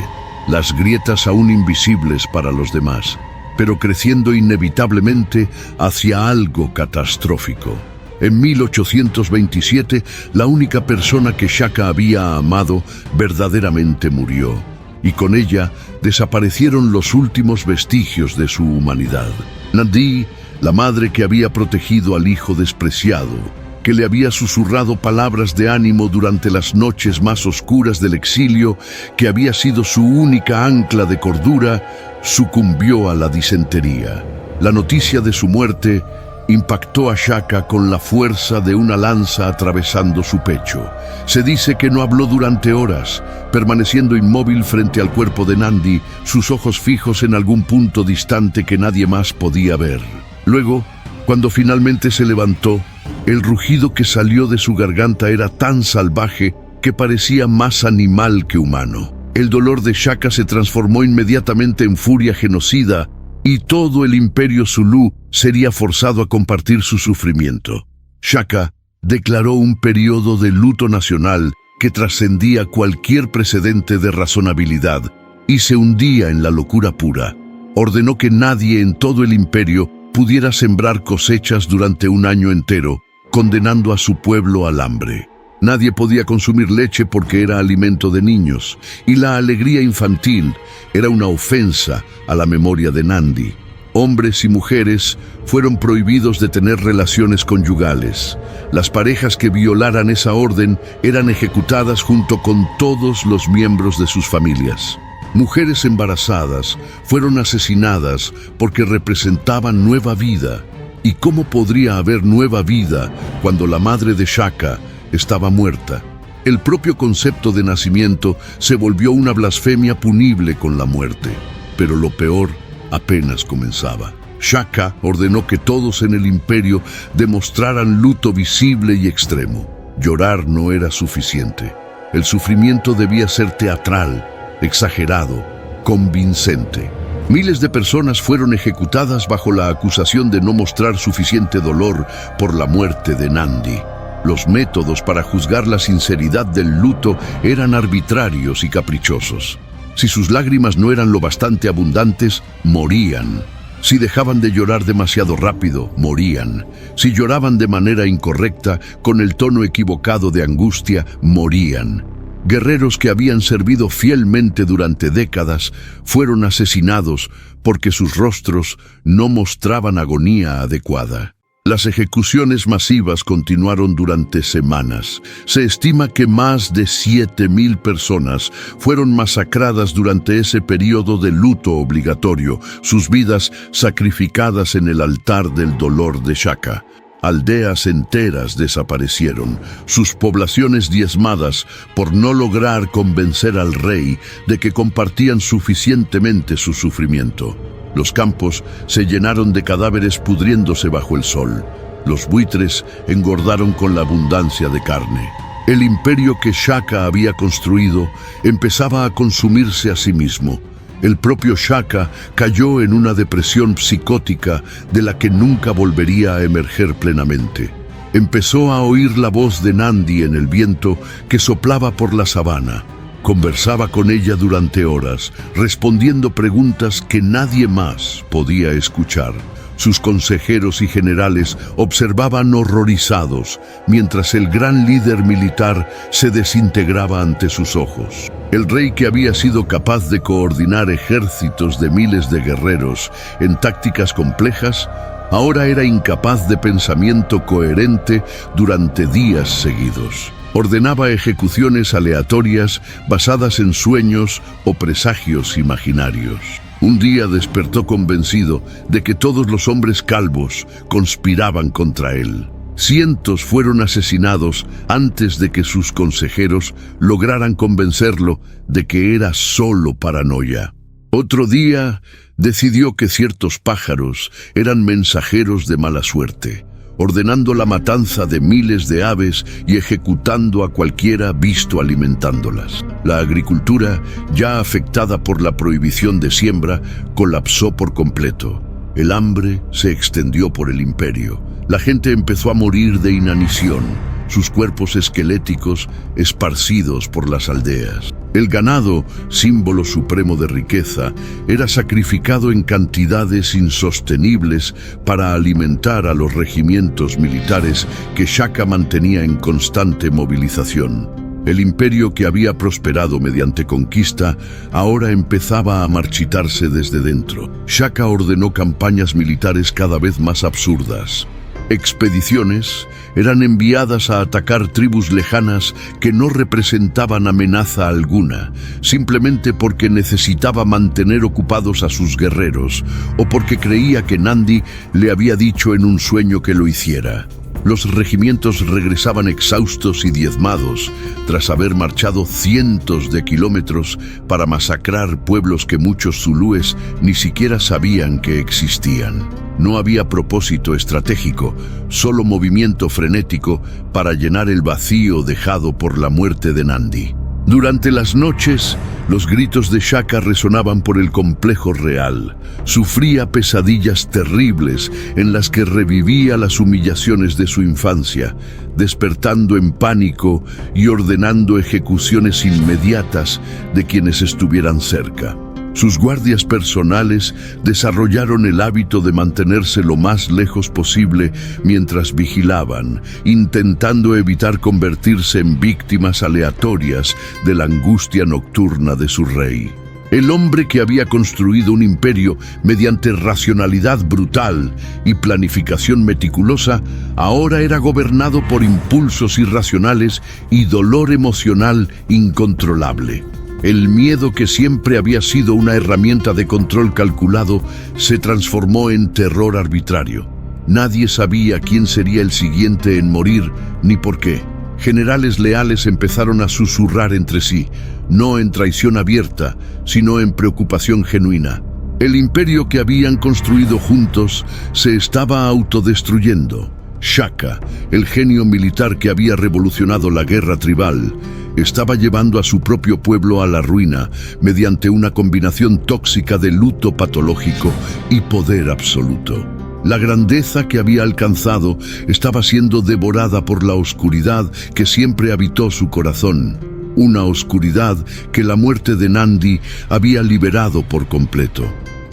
Las grietas aún invisibles para los demás, pero creciendo inevitablemente hacia algo catastrófico. En 1827, la única persona que Shaka había amado verdaderamente murió, y con ella desaparecieron los últimos vestigios de su humanidad. Nandi, la madre que había protegido al hijo despreciado, que le había susurrado palabras de ánimo durante las noches más oscuras del exilio, que había sido su única ancla de cordura, sucumbió a la disentería. La noticia de su muerte impactó a Shaka con la fuerza de una lanza atravesando su pecho. Se dice que no habló durante horas, permaneciendo inmóvil frente al cuerpo de Nandi, sus ojos fijos en algún punto distante que nadie más podía ver. Luego, cuando finalmente se levantó, el rugido que salió de su garganta era tan salvaje que parecía más animal que humano. El dolor de Shaka se transformó inmediatamente en furia genocida y todo el imperio Zulú sería forzado a compartir su sufrimiento. Shaka declaró un periodo de luto nacional que trascendía cualquier precedente de razonabilidad y se hundía en la locura pura. Ordenó que nadie en todo el imperio pudiera sembrar cosechas durante un año entero, condenando a su pueblo al hambre. Nadie podía consumir leche porque era alimento de niños, y la alegría infantil era una ofensa a la memoria de Nandi. Hombres y mujeres fueron prohibidos de tener relaciones conyugales. Las parejas que violaran esa orden eran ejecutadas junto con todos los miembros de sus familias. Mujeres embarazadas fueron asesinadas porque representaban nueva vida. ¿Y cómo podría haber nueva vida cuando la madre de Shaka estaba muerta? El propio concepto de nacimiento se volvió una blasfemia punible con la muerte. Pero lo peor apenas comenzaba. Shaka ordenó que todos en el imperio demostraran luto visible y extremo. Llorar no era suficiente. El sufrimiento debía ser teatral, exagerado, convincente. Miles de personas fueron ejecutadas bajo la acusación de no mostrar suficiente dolor por la muerte de Nandi. Los métodos para juzgar la sinceridad del luto eran arbitrarios y caprichosos. Si sus lágrimas no eran lo bastante abundantes, morían. Si dejaban de llorar demasiado rápido, morían. Si lloraban de manera incorrecta, con el tono equivocado de angustia, morían. Guerreros que habían servido fielmente durante décadas fueron asesinados porque sus rostros no mostraban agonía adecuada. Las ejecuciones masivas continuaron durante semanas. Se estima que más de 7,000 personas fueron masacradas durante ese periodo de luto obligatorio, sus vidas sacrificadas en el altar del dolor de Shaka. Aldeas enteras desaparecieron, sus poblaciones diezmadas por no lograr convencer al rey de que compartían suficientemente su sufrimiento. Los campos se llenaron de cadáveres pudriéndose bajo el sol. Los buitres engordaron con la abundancia de carne. El imperio que Shaka había construido empezaba a consumirse a sí mismo. El propio Shaka cayó en una depresión psicótica de la que nunca volvería a emerger plenamente. Empezó a oír la voz de Nandi en el viento que soplaba por la sabana. Conversaba con ella durante horas, respondiendo preguntas que nadie más podía escuchar. Sus consejeros y generales observaban horrorizados, mientras el gran líder militar se desintegraba ante sus ojos. El rey, que había sido capaz de coordinar ejércitos de miles de guerreros en tácticas complejas, ahora era incapaz de pensamiento coherente durante días seguidos. Ordenaba ejecuciones aleatorias basadas en sueños o presagios imaginarios. Un día despertó convencido de que todos los hombres calvos conspiraban contra él. Cientos fueron asesinados antes de que sus consejeros lograran convencerlo de que era solo paranoia. Otro día decidió que ciertos pájaros eran mensajeros de mala suerte, ordenando la matanza de miles de aves y ejecutando a cualquiera visto alimentándolas. La agricultura, ya afectada por la prohibición de siembra, colapsó por completo. El hambre se extendió por el imperio. La gente empezó a morir de inanición, sus cuerpos esqueléticos esparcidos por las aldeas. El ganado, símbolo supremo de riqueza, era sacrificado en cantidades insostenibles para alimentar a los regimientos militares que Shaka mantenía en constante movilización. El imperio, que había prosperado mediante conquista, ahora empezaba a marchitarse desde dentro. Shaka ordenó campañas militares cada vez más absurdas. Expediciones eran enviadas a atacar tribus lejanas que no representaban amenaza alguna, simplemente porque necesitaba mantener ocupados a sus guerreros o porque creía que Nandi le había dicho en un sueño que lo hiciera. Los regimientos regresaban exhaustos y diezmados, tras haber marchado cientos de kilómetros para masacrar pueblos que muchos zulúes ni siquiera sabían que existían. No había propósito estratégico, solo movimiento frenético para llenar el vacío dejado por la muerte de Nandi. Durante las noches, los gritos de Shaka resonaban por el complejo real. Sufría pesadillas terribles en las que revivía las humillaciones de su infancia, despertando en pánico y ordenando ejecuciones inmediatas de quienes estuvieran cerca. Sus guardias personales desarrollaron el hábito de mantenerse lo más lejos posible mientras vigilaban, intentando evitar convertirse en víctimas aleatorias de la angustia nocturna de su rey. El hombre que había construido un imperio mediante racionalidad brutal y planificación meticulosa, ahora era gobernado por impulsos irracionales y dolor emocional incontrolable. El miedo, que siempre había sido una herramienta de control calculado, se transformó en terror arbitrario. Nadie sabía quién sería el siguiente en morir, ni por qué. Generales leales empezaron a susurrar entre sí, no en traición abierta, sino en preocupación genuina. El imperio que habían construido juntos se estaba autodestruyendo. Shaka, el genio militar que había revolucionado la guerra tribal, estaba llevando a su propio pueblo a la ruina mediante una combinación tóxica de luto patológico y poder absoluto. La grandeza que había alcanzado estaba siendo devorada por la oscuridad que siempre habitó su corazón, una oscuridad que la muerte de Nandi había liberado por completo.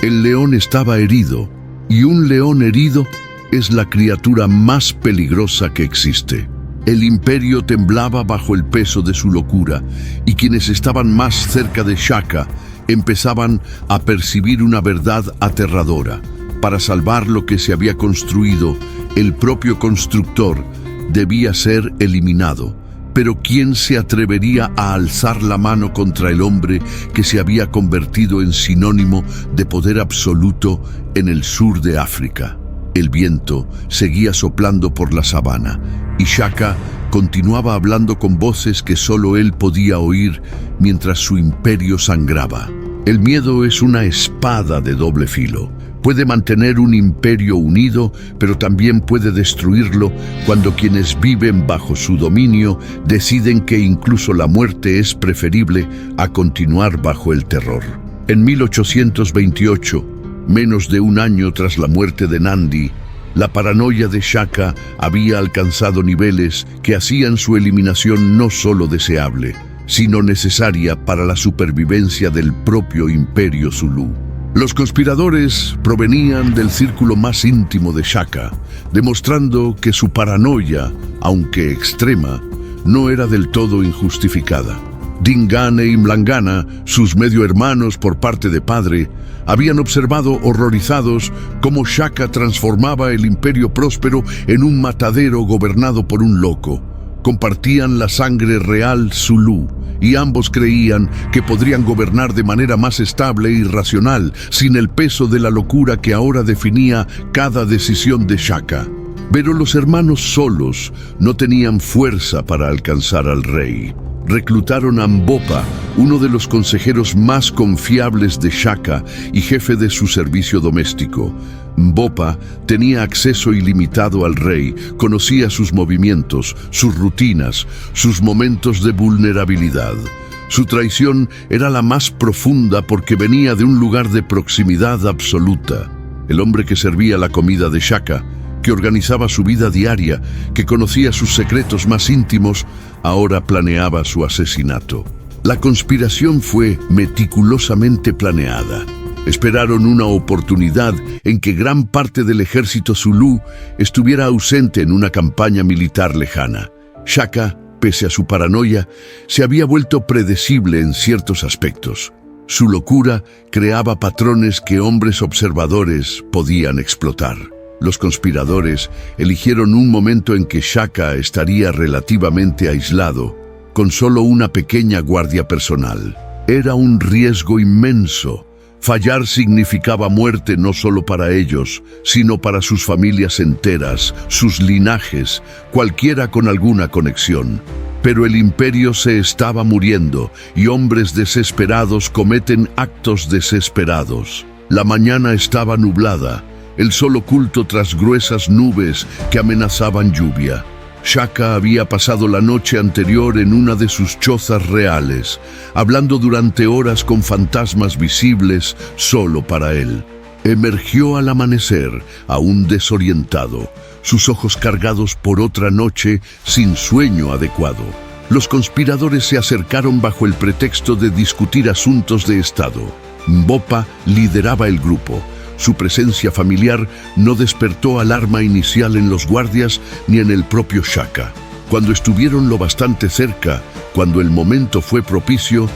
El león estaba herido, y un león herido es la criatura más peligrosa que existe. El imperio temblaba bajo el peso de su locura, y quienes estaban más cerca de Shaka empezaban a percibir una verdad aterradora. Para salvar lo que se había construido, el propio constructor debía ser eliminado. Pero ¿quién se atrevería a alzar la mano contra el hombre que se había convertido en sinónimo de poder absoluto en el sur de África? El viento seguía soplando por la sabana, y Shaka continuaba hablando con voces que solo él podía oír mientras su imperio sangraba. El miedo es una espada de doble filo. Puede mantener un imperio unido, pero también puede destruirlo cuando quienes viven bajo su dominio deciden que incluso la muerte es preferible a continuar bajo el terror. En 1828, menos de un año tras la muerte de Nandi, la paranoia de Shaka había alcanzado niveles que hacían su eliminación no solo deseable, sino necesaria para la supervivencia del propio imperio zulú. Los conspiradores provenían del círculo más íntimo de Shaka, demostrando que su paranoia, aunque extrema, no era del todo injustificada. Dingane y Mlangana, sus medio hermanos por parte de padre, habían observado horrorizados cómo Shaka transformaba el imperio próspero en un matadero gobernado por un loco. Compartían la sangre real zulú, y ambos creían que podrían gobernar de manera más estable y racional, sin el peso de la locura que ahora definía cada decisión de Shaka. Pero los hermanos solos no tenían fuerza para alcanzar al rey. Reclutaron a Mbopa, uno de los consejeros más confiables de Shaka y jefe de su servicio doméstico. Mbopa tenía acceso ilimitado al rey, conocía sus movimientos, sus rutinas, sus momentos de vulnerabilidad. Su traición era la más profunda porque venía de un lugar de proximidad absoluta. El hombre que servía la comida de Shaka, que organizaba su vida diaria, que conocía sus secretos más íntimos, ahora planeaba su asesinato. La conspiración fue meticulosamente planeada. Esperaron una oportunidad en que gran parte del ejército zulú estuviera ausente en una campaña militar lejana. Shaka, pese a su paranoia, se había vuelto predecible en ciertos aspectos. Su locura creaba patrones que hombres observadores podían explotar. Los conspiradores eligieron un momento en que Shaka estaría relativamente aislado, con solo una pequeña guardia personal. Era un riesgo inmenso. Fallar significaba muerte no solo para ellos, sino para sus familias enteras, sus linajes, cualquiera con alguna conexión. Pero el imperio se estaba muriendo y hombres desesperados cometen actos desesperados. La mañana estaba nublada, el sol oculto tras gruesas nubes que amenazaban lluvia. Shaka había pasado la noche anterior en una de sus chozas reales, hablando durante horas con fantasmas visibles solo para él. Emergió al amanecer, aún desorientado, sus ojos cargados por otra noche sin sueño adecuado. Los conspiradores se acercaron bajo el pretexto de discutir asuntos de Estado. Mbopa lideraba el grupo. Su presencia familiar no despertó alarma inicial en los guardias ni en el propio Shaka. Cuando estuvieron lo bastante cerca, cuando el momento fue propicio,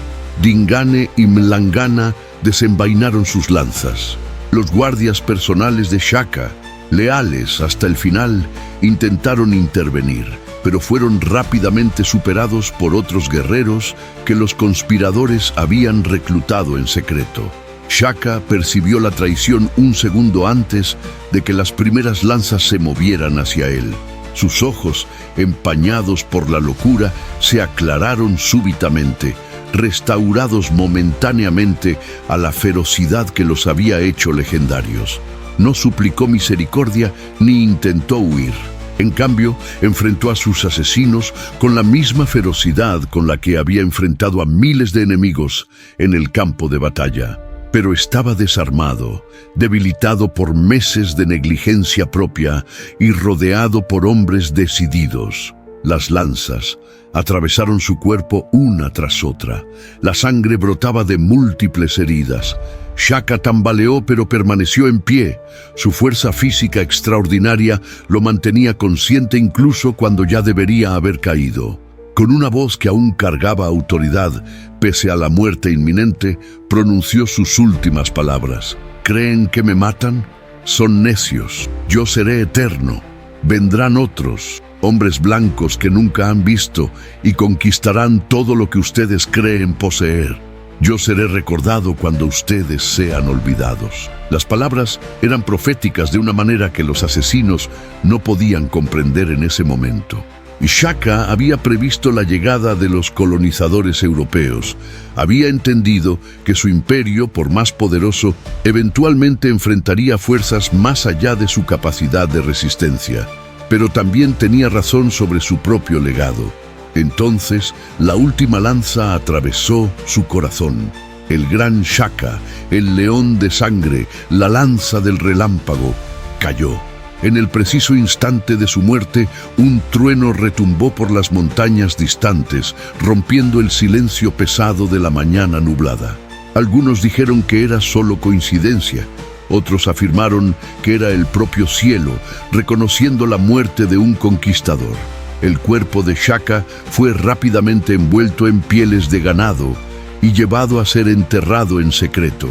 Dingane y Mlangana desenvainaron sus lanzas. Los guardias personales de Shaka, leales hasta el final, intentaron intervenir, pero fueron rápidamente superados por otros guerreros que los conspiradores habían reclutado en secreto. Shaka percibió la traición un segundo antes de que las primeras lanzas se movieran hacia él. Sus ojos, empañados por la locura, se aclararon súbitamente, restaurados momentáneamente a la ferocidad que los había hecho legendarios. No suplicó misericordia ni intentó huir. En cambio, enfrentó a sus asesinos con la misma ferocidad con la que había enfrentado a miles de enemigos en el campo de batalla. Pero estaba desarmado, debilitado por meses de negligencia propia y rodeado por hombres decididos. Las lanzas atravesaron su cuerpo una tras otra. La sangre brotaba de múltiples heridas. Shaka tambaleó pero permaneció en pie. Su fuerza física extraordinaria lo mantenía consciente incluso cuando ya debería haber caído. Con una voz que aún cargaba autoridad, pese a la muerte inminente, pronunció sus últimas palabras. ¿Creen que me matan? Son necios. Yo seré eterno. Vendrán otros, hombres blancos que nunca han visto, y conquistarán todo lo que ustedes creen poseer. Yo seré recordado cuando ustedes sean olvidados. Las palabras eran proféticas de una manera que los asesinos no podían comprender en ese momento. Shaka había previsto la llegada de los colonizadores europeos. Había entendido que su imperio, por más poderoso, eventualmente enfrentaría fuerzas más allá de su capacidad de resistencia. Pero también tenía razón sobre su propio legado. Entonces, la última lanza atravesó su corazón. El gran Shaka, el león de sangre, la lanza del relámpago, cayó. En el preciso instante de su muerte, un trueno retumbó por las montañas distantes, rompiendo el silencio pesado de la mañana nublada. Algunos dijeron que era solo coincidencia. Otros afirmaron que era el propio cielo, reconociendo la muerte de un conquistador. El cuerpo de Shaka fue rápidamente envuelto en pieles de ganado y llevado a ser enterrado en secreto.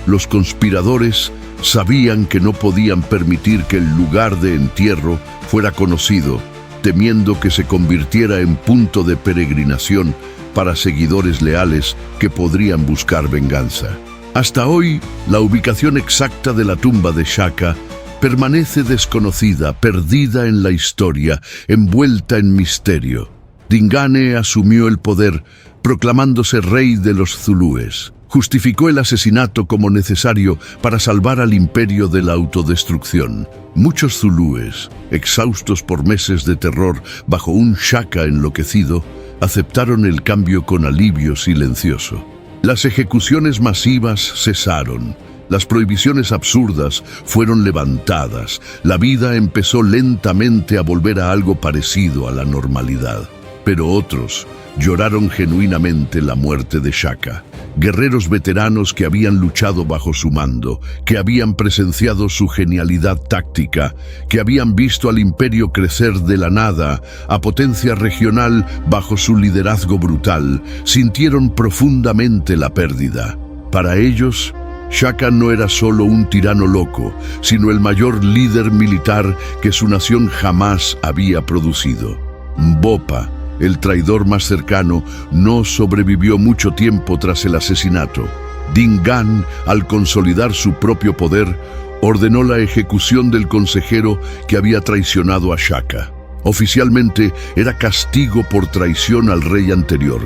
Los conspiradores sabían que no podían permitir que el lugar de entierro fuera conocido, temiendo que se convirtiera en punto de peregrinación para seguidores leales que podrían buscar venganza. Hasta hoy, la ubicación exacta de la tumba de Shaka permanece desconocida, perdida en la historia, envuelta en misterio. Dingane asumió el poder, proclamándose rey de los zulúes. Justificó el asesinato como necesario para salvar al imperio de la autodestrucción. Muchos zulúes, exhaustos por meses de terror bajo un Shaka enloquecido, aceptaron el cambio con alivio silencioso. Las ejecuciones masivas cesaron. Las prohibiciones absurdas fueron levantadas. La vida empezó lentamente a volver a algo parecido a la normalidad. Pero otros lloraron genuinamente la muerte de Shaka. Guerreros veteranos que habían luchado bajo su mando, que habían presenciado su genialidad táctica, que habían visto al imperio crecer de la nada a potencia regional bajo su liderazgo brutal, sintieron profundamente la pérdida. Para ellos, Shaka no era solo un tirano loco, sino el mayor líder militar que su nación jamás había producido. Mbopa, el traidor más cercano, no sobrevivió mucho tiempo tras el asesinato. Dingaan, al consolidar su propio poder, ordenó la ejecución del consejero que había traicionado a Shaka. Oficialmente era castigo por traición al rey anterior.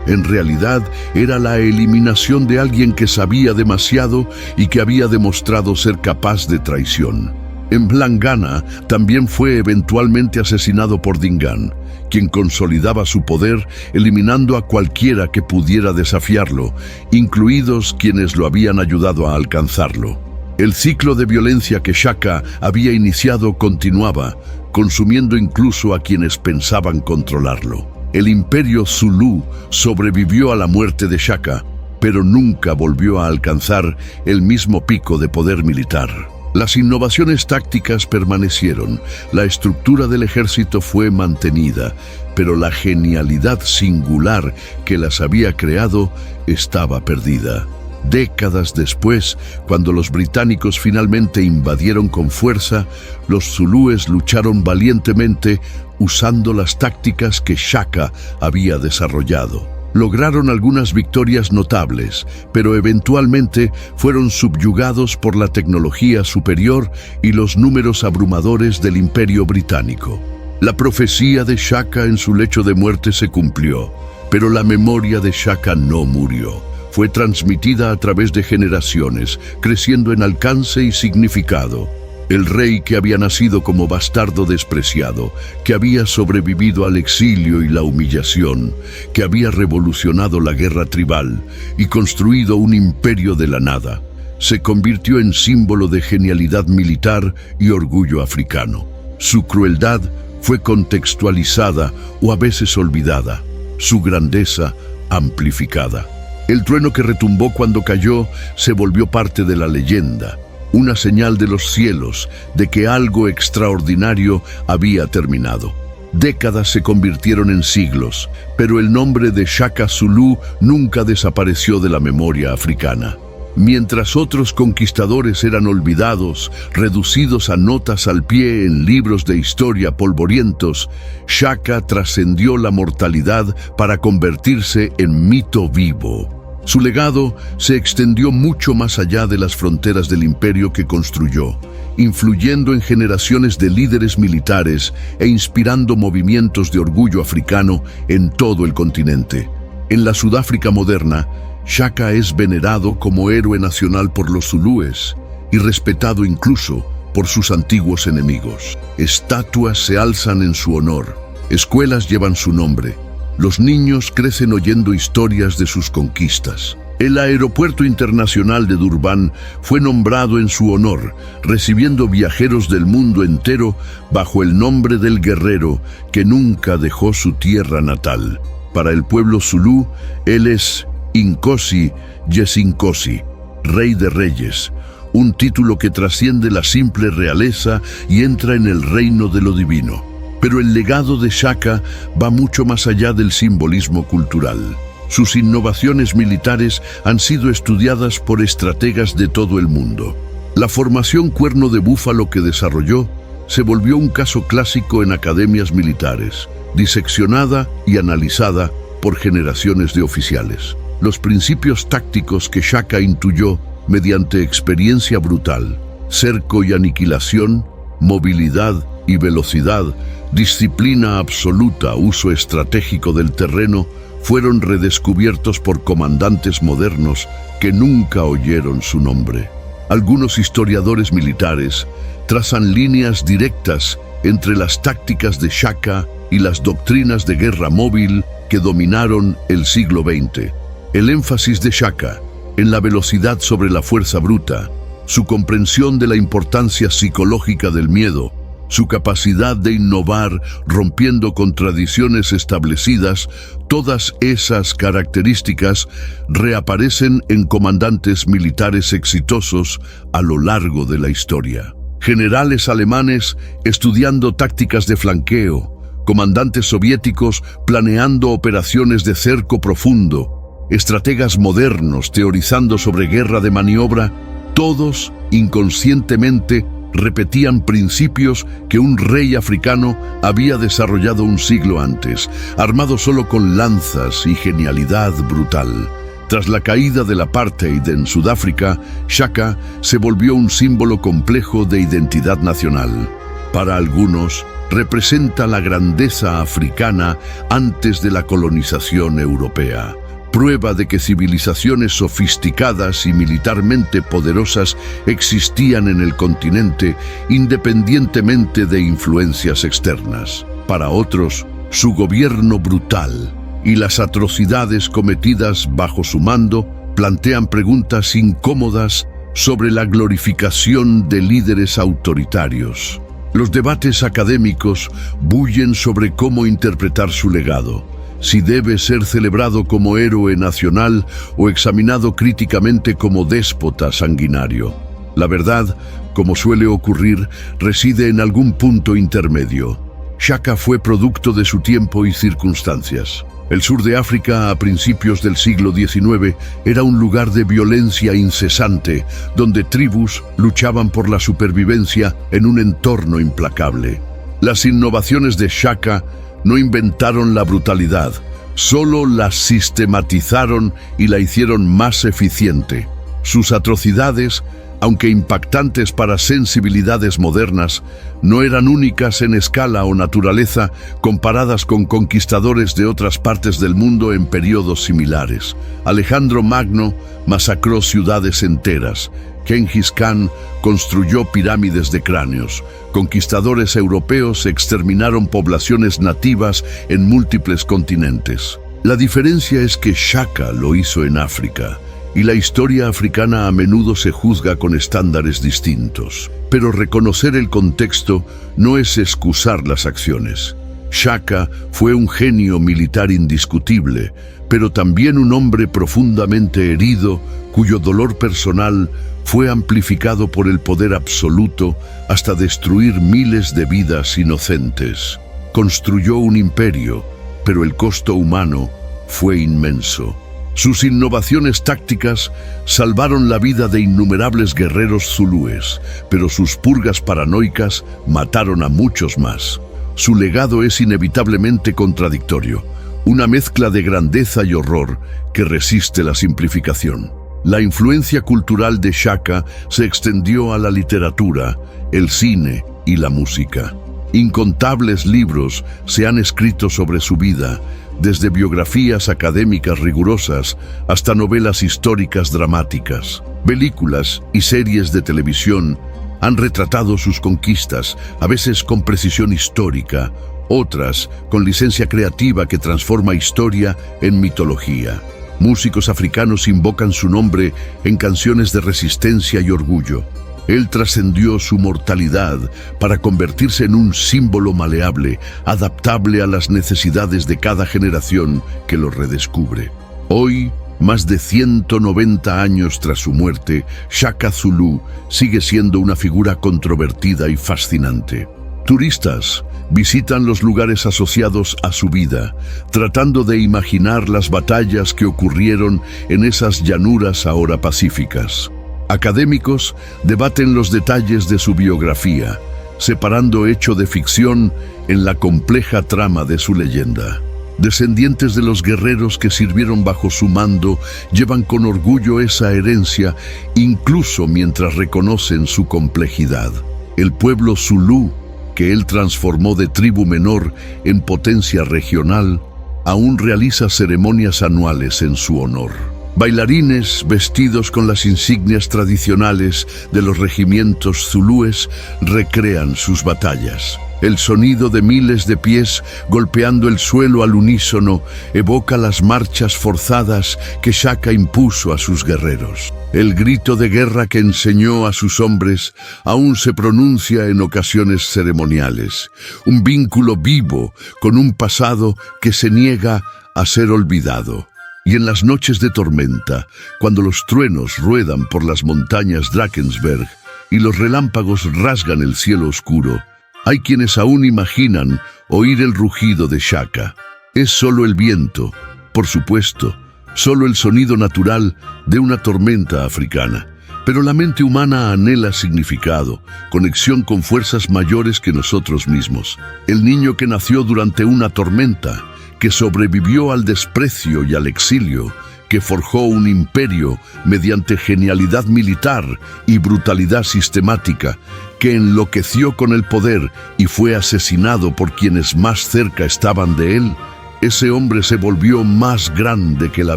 En realidad era la eliminación de alguien que sabía demasiado y que había demostrado ser capaz de traición. En Mlangana también fue eventualmente asesinado por Dingaan, quien consolidaba su poder eliminando a cualquiera que pudiera desafiarlo, incluidos quienes lo habían ayudado a alcanzarlo. El ciclo de violencia que Shaka había iniciado continuaba, consumiendo incluso a quienes pensaban controlarlo. El imperio Zulu sobrevivió a la muerte de Shaka, pero nunca volvió a alcanzar el mismo pico de poder militar. Las innovaciones tácticas permanecieron, la estructura del ejército fue mantenida, pero la genialidad singular que las había creado estaba perdida. Décadas después, cuando los británicos finalmente invadieron con fuerza, los zulúes lucharon valientemente usando las tácticas que Shaka había desarrollado. Lograron algunas victorias notables, pero eventualmente fueron subyugados por la tecnología superior y los números abrumadores del Imperio Británico. La profecía de Shaka en su lecho de muerte se cumplió, pero la memoria de Shaka no murió. Fue transmitida a través de generaciones, creciendo en alcance y significado. El rey que había nacido como bastardo despreciado, que había sobrevivido al exilio y la humillación, que había revolucionado la guerra tribal y construido un imperio de la nada, se convirtió en símbolo de genialidad militar y orgullo africano. Su crueldad fue contextualizada o a veces olvidada, su grandeza amplificada. El trueno que retumbó cuando cayó se volvió parte de la leyenda, una señal de los cielos de que algo extraordinario había terminado. Décadas se convirtieron en siglos, pero el nombre de Shaka Zulu nunca desapareció de la memoria africana. Mientras otros conquistadores eran olvidados, reducidos a notas al pie en libros de historia polvorientos, Shaka trascendió la mortalidad para convertirse en mito vivo. Su legado se extendió mucho más allá de las fronteras del imperio que construyó, influyendo en generaciones de líderes militares e inspirando movimientos de orgullo africano en todo el continente. En la Sudáfrica moderna, Shaka es venerado como héroe nacional por los zulúes y respetado incluso por sus antiguos enemigos. Estatuas se alzan en su honor, escuelas llevan su nombre. Los niños crecen oyendo historias de sus conquistas. El aeropuerto internacional de Durban fue nombrado en su honor, recibiendo viajeros del mundo entero bajo el nombre del guerrero que nunca dejó su tierra natal. Para el pueblo zulú, él es Inkosi Yesinkosi, Rey de Reyes, un título que trasciende la simple realeza y entra en el reino de lo divino. Pero el legado de Shaka va mucho más allá del simbolismo cultural. Sus innovaciones militares han sido estudiadas por estrategas de todo el mundo. La formación cuerno de búfalo que desarrolló se volvió un caso clásico en academias militares, diseccionada y analizada por generaciones de oficiales. Los principios tácticos que Shaka intuyó mediante experiencia brutal, cerco y aniquilación, movilidad y velocidad, disciplina absoluta, uso estratégico del terreno, fueron redescubiertos por comandantes modernos que nunca oyeron su nombre. Algunos historiadores militares trazan líneas directas entre las tácticas de Shaka y las doctrinas de guerra móvil que dominaron el siglo XX. El énfasis de Shaka en la velocidad sobre la fuerza bruta, su comprensión de la importancia psicológica del miedo, su capacidad de innovar rompiendo con tradiciones establecidas, todas esas características reaparecen en comandantes militares exitosos a lo largo de la historia. Generales alemanes estudiando tácticas de flanqueo, comandantes soviéticos planeando operaciones de cerco profundo, estrategas modernos teorizando sobre guerra de maniobra, todos inconscientemente repetían principios que un rey africano había desarrollado un siglo antes, armado solo con lanzas y genialidad brutal. Tras la caída del apartheid en Sudáfrica, Shaka se volvió un símbolo complejo de identidad nacional. Para algunos, representa la grandeza africana antes de la colonización europea. Prueba de que civilizaciones sofisticadas y militarmente poderosas existían en el continente independientemente de influencias externas. Para otros, su gobierno brutal y las atrocidades cometidas bajo su mando plantean preguntas incómodas sobre la glorificación de líderes autoritarios. Los debates académicos bullen sobre cómo interpretar su legado, si debe ser celebrado como héroe nacional o examinado críticamente como déspota sanguinario. La verdad, como suele ocurrir, reside en algún punto intermedio. Shaka fue producto de su tiempo y circunstancias. El sur de África a principios del siglo XIX era un lugar de violencia incesante, donde tribus luchaban por la supervivencia en un entorno implacable. Las innovaciones de Shaka no inventaron la brutalidad, solo la sistematizaron y la hicieron más eficiente. Sus atrocidades, aunque impactantes para sensibilidades modernas, no eran únicas en escala o naturaleza comparadas con conquistadores de otras partes del mundo en periodos similares. Alejandro Magno masacró ciudades enteras. Genghis Khan construyó pirámides de cráneos. Conquistadores europeos exterminaron poblaciones nativas en múltiples continentes. La diferencia es que Shaka lo hizo en África, y la historia africana a menudo se juzga con estándares distintos. Pero reconocer el contexto no es excusar las acciones. Shaka fue un genio militar indiscutible, pero también un hombre profundamente herido, cuyo dolor personal fue amplificado por el poder absoluto hasta destruir miles de vidas inocentes. Construyó un imperio, pero el costo humano fue inmenso. Sus innovaciones tácticas salvaron la vida de innumerables guerreros zulúes, pero sus purgas paranoicas mataron a muchos más. Su legado es inevitablemente contradictorio, una mezcla de grandeza y horror que resiste la simplificación. La influencia cultural de Shaka se extendió a la literatura, el cine y la música. Incontables libros se han escrito sobre su vida, desde biografías académicas rigurosas hasta novelas históricas dramáticas. Películas y series de televisión han retratado sus conquistas, a veces con precisión histórica, otras con licencia creativa que transforma historia en mitología. Músicos africanos invocan su nombre en canciones de resistencia y orgullo. Él trascendió su mortalidad para convertirse en un símbolo maleable, adaptable a las necesidades de cada generación que lo redescubre. Hoy, más de 190 años tras su muerte, Shaka Zulu sigue siendo una figura controvertida y fascinante. Turistas visitan los lugares asociados a su vida, tratando de imaginar las batallas que ocurrieron en esas llanuras ahora pacíficas. Académicos debaten los detalles de su biografía, separando hecho de ficción en la compleja trama de su leyenda. Descendientes de los guerreros que sirvieron bajo su mando llevan con orgullo esa herencia, incluso mientras reconocen su complejidad. El pueblo zulú, que él transformó de tribu menor en potencia regional, aún realiza ceremonias anuales en su honor. Bailarines vestidos con las insignias tradicionales de los regimientos zulúes recrean sus batallas. El sonido de miles de pies golpeando el suelo al unísono evoca las marchas forzadas que Shaka impuso a sus guerreros. El grito de guerra que enseñó a sus hombres aún se pronuncia en ocasiones ceremoniales. Un vínculo vivo con un pasado que se niega a ser olvidado. Y en las noches de tormenta, cuando los truenos ruedan por las montañas Drakensberg y los relámpagos rasgan el cielo oscuro, hay quienes aún imaginan oír el rugido de Shaka. Es solo el viento, por supuesto, solo el sonido natural de una tormenta africana. Pero la mente humana anhela significado, conexión con fuerzas mayores que nosotros mismos. El niño que nació durante una tormenta, que sobrevivió al desprecio y al exilio, que forjó un imperio mediante genialidad militar y brutalidad sistemática, que enloqueció con el poder y fue asesinado por quienes más cerca estaban de él, ese hombre se volvió más grande que la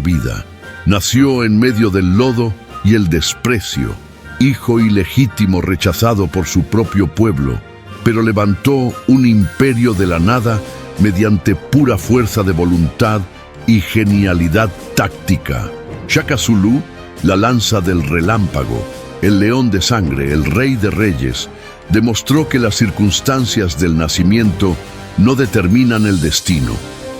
vida. Nació en medio del lodo y el desprecio, hijo ilegítimo rechazado por su propio pueblo, pero levantó un imperio de la nada mediante pura fuerza de voluntad y genialidad táctica. Shaka Zulu, la lanza del relámpago, el león de sangre, el rey de reyes, demostró que las circunstancias del nacimiento no determinan el destino.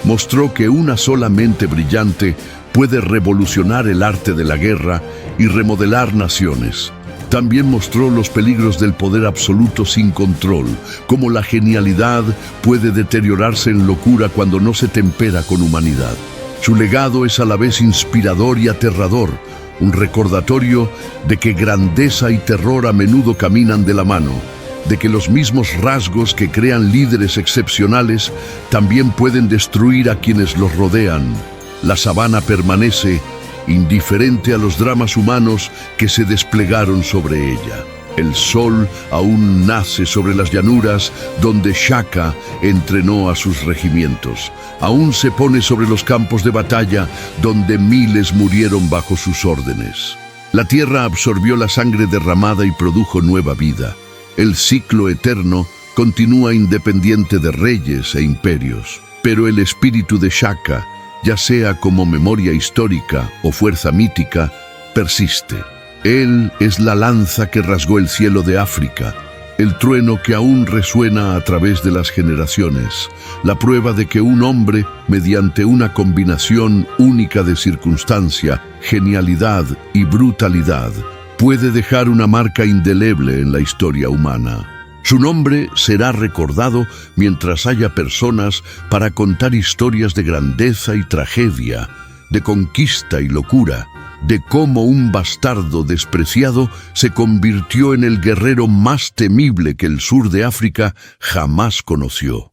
Mostró que una sola mente brillante puede revolucionar el arte de la guerra y remodelar naciones. También mostró los peligros del poder absoluto sin control, cómo la genialidad puede deteriorarse en locura cuando no se tempera con humanidad. Su legado es a la vez inspirador y aterrador, un recordatorio de que grandeza y terror a menudo caminan de la mano, de que los mismos rasgos que crean líderes excepcionales también pueden destruir a quienes los rodean. La sabana permanece indiferente a los dramas humanos que se desplegaron sobre ella. El sol aún nace sobre las llanuras donde Shaka entrenó a sus regimientos. Aún se pone sobre los campos de batalla donde miles murieron bajo sus órdenes. La tierra absorbió la sangre derramada y produjo nueva vida. El ciclo eterno continúa independiente de reyes e imperios. Pero el espíritu de Shaka, ya sea como memoria histórica o fuerza mítica, persiste. Él es la lanza que rasgó el cielo de África, el trueno que aún resuena a través de las generaciones, la prueba de que un hombre, mediante una combinación única de circunstancia, genialidad y brutalidad, puede dejar una marca indeleble en la historia humana. Su nombre será recordado mientras haya personas para contar historias de grandeza y tragedia, de conquista y locura, de cómo un bastardo despreciado se convirtió en el guerrero más temible que el sur de África jamás conoció.